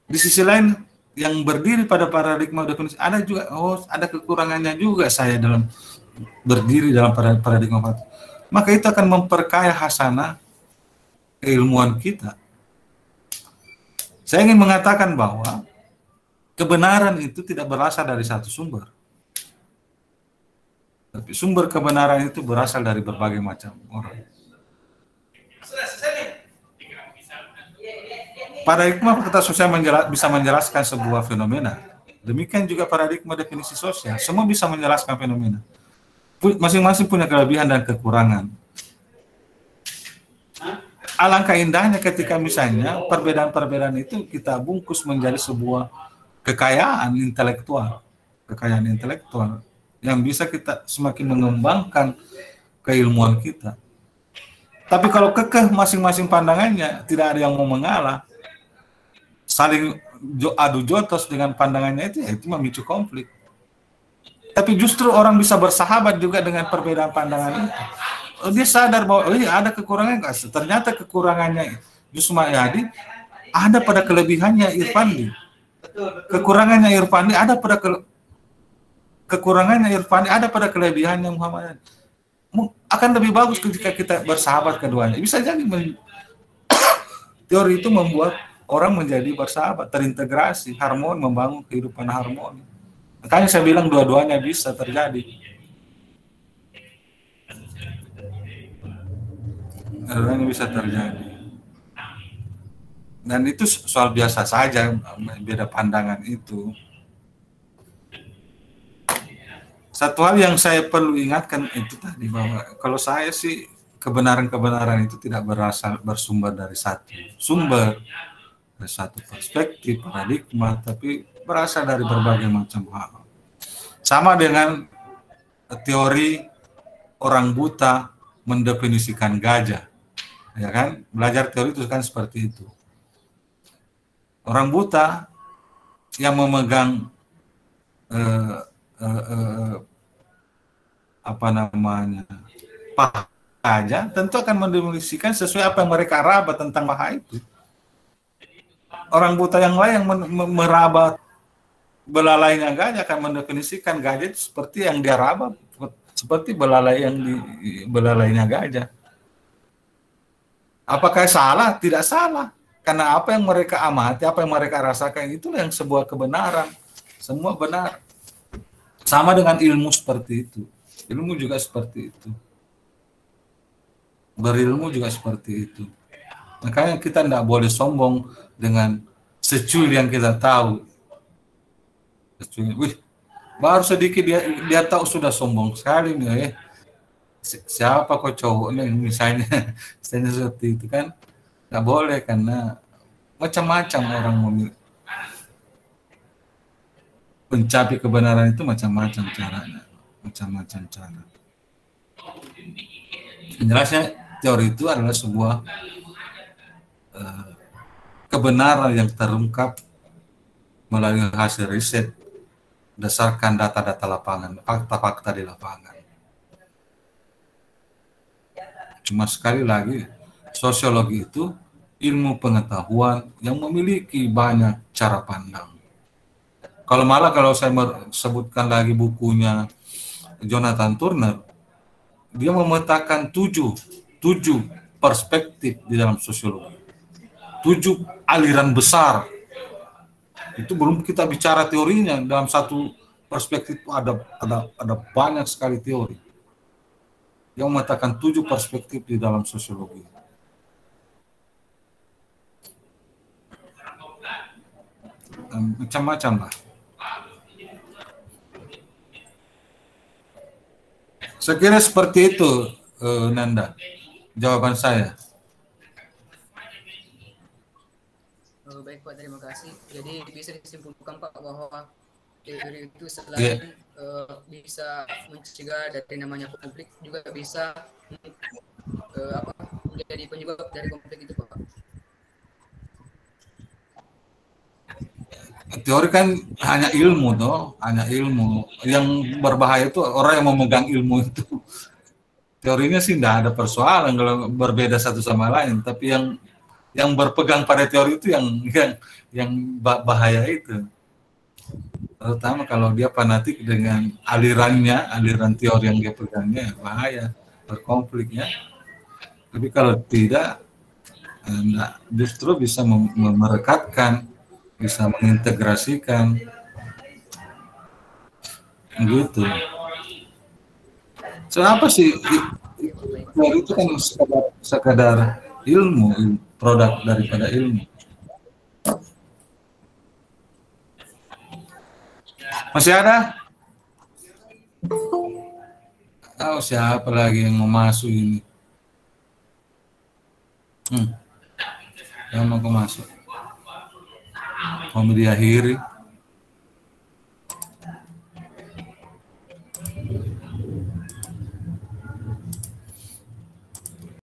Di sisi lain, yang berdiri pada paradigma definisi, ada juga, ada kekurangannya juga saya dalam berdiri dalam paradigma fakta. Maka itu akan memperkaya hasanah keilmuan kita. Saya ingin mengatakan bahwa kebenaran itu tidak berasal dari satu sumber. Tapi sumber kebenaran itu berasal dari berbagai macam orang. Paradigma fakta sosial bisa menjelaskan sebuah fenomena. Demikian juga paradigma definisi sosial. Semua bisa menjelaskan fenomena. Masing-masing punya kelebihan dan kekurangan. Alangkah indahnya ketika misalnya perbedaan-perbedaan itu kita bungkus menjadi sebuah kekayaan intelektual yang bisa kita semakin mengembangkan keilmuan kita. Tapi kalau kekeh masing-masing pandangannya, tidak ada yang mau mengalah, saling adu jotos dengan pandangannya itu memicu konflik. Tapi justru orang bisa bersahabat juga dengan perbedaan pandangan itu. Dia sadar bahwa ada kekurangan, ternyata kekurangannya Gus Mayadi ada pada kelebihannya Irfandi. Kekurangannya Irfandi ada pada kelebihannya Muhammad. Akan lebih bagus ketika kita bersahabat keduanya. Bisa jadi teori itu membuat orang menjadi bersahabat, terintegrasi, harmoni, membangun kehidupan harmoni. Makanya saya bilang dua-duanya bisa terjadi. Dua-duanya bisa terjadi. Dan itu soal biasa saja, beda pandangan itu. Satu hal yang saya perlu ingatkan itu tadi, bahwa kalau saya sih kebenaran-kebenaran itu tidak bersumber dari satu sumber, dari satu perspektif, paradigma, tapi berasal dari berbagai macam hal. Sama dengan teori orang buta mendefinisikan gajah, ya kan? Belajar teori itu kan seperti itu. Orang buta yang memegang paha gajah tentu akan mendefinisikan sesuai apa yang mereka raba tentang paha itu. Orang buta yang lain yang meraba belalainya gajah akan mendefinisikan gajah itu seperti yang dia raba, seperti belalainya gajah. Apakah salah? Tidak salah. Karena apa yang mereka amati, apa yang mereka rasakan, itulah yang sebuah kebenaran. Semua benar. Sama dengan ilmu seperti itu. Ilmu juga seperti itu. Berilmu juga seperti itu. Makanya kita tidak boleh sombong dengan secuil yang kita tahu. Wih, baru sedikit dia tahu sudah sombong sekali nih. Siapa kok cowok nih misalnya seperti itu kan? Nggak boleh, karena macam-macam orang mencapai kebenaran itu macam-macam caranya, macam-macam cara. Jelasnya teori itu adalah sebuah kebenaran yang terungkap melalui hasil riset berdasarkan data-data lapangan, fakta-fakta di lapangan. Cuma sekali lagi, sosiologi itu ilmu pengetahuan yang memiliki banyak cara pandang. Kalau saya sebutkan lagi bukunya Jonathan Turner, dia memetakan tujuh perspektif di dalam sosiologi. 7 aliran besar. Itu belum kita bicara teorinya. Dalam satu perspektif ada banyak sekali teori yang mengatakan 7 perspektif di dalam sosiologi. Macam-macam lah. Saya kira seperti itu, Nanda, jawaban saya. Baik Pak, terima kasih. Jadi bisa disimpulkan Pak bahwa teori itu selain bisa mencegah dari namanya konflik, juga bisa menjadi penyebab dari konflik itu Pak. Teori kan hanya ilmu toh, hanya ilmu. Yang berbahaya itu orang yang memegang ilmu itu. Teorinya sih tidak ada persoalan kalau berbeda satu sama lain, tapi yang berpegang pada teori itu yang bahaya itu. Terutama kalau dia fanatik dengan aliran teori yang dia pegangnya, bahaya, berkonfliknya. Tapi kalau tidak, justru bisa merekatkan, bisa mengintegrasikan, gitu. So, apa sih teori itu kan sekadar ilmu, produk daripada ilmu. Masih ada? Oh, siapa lagi yang mau masuk ini? Yang mau masuk? Mau diakhiri?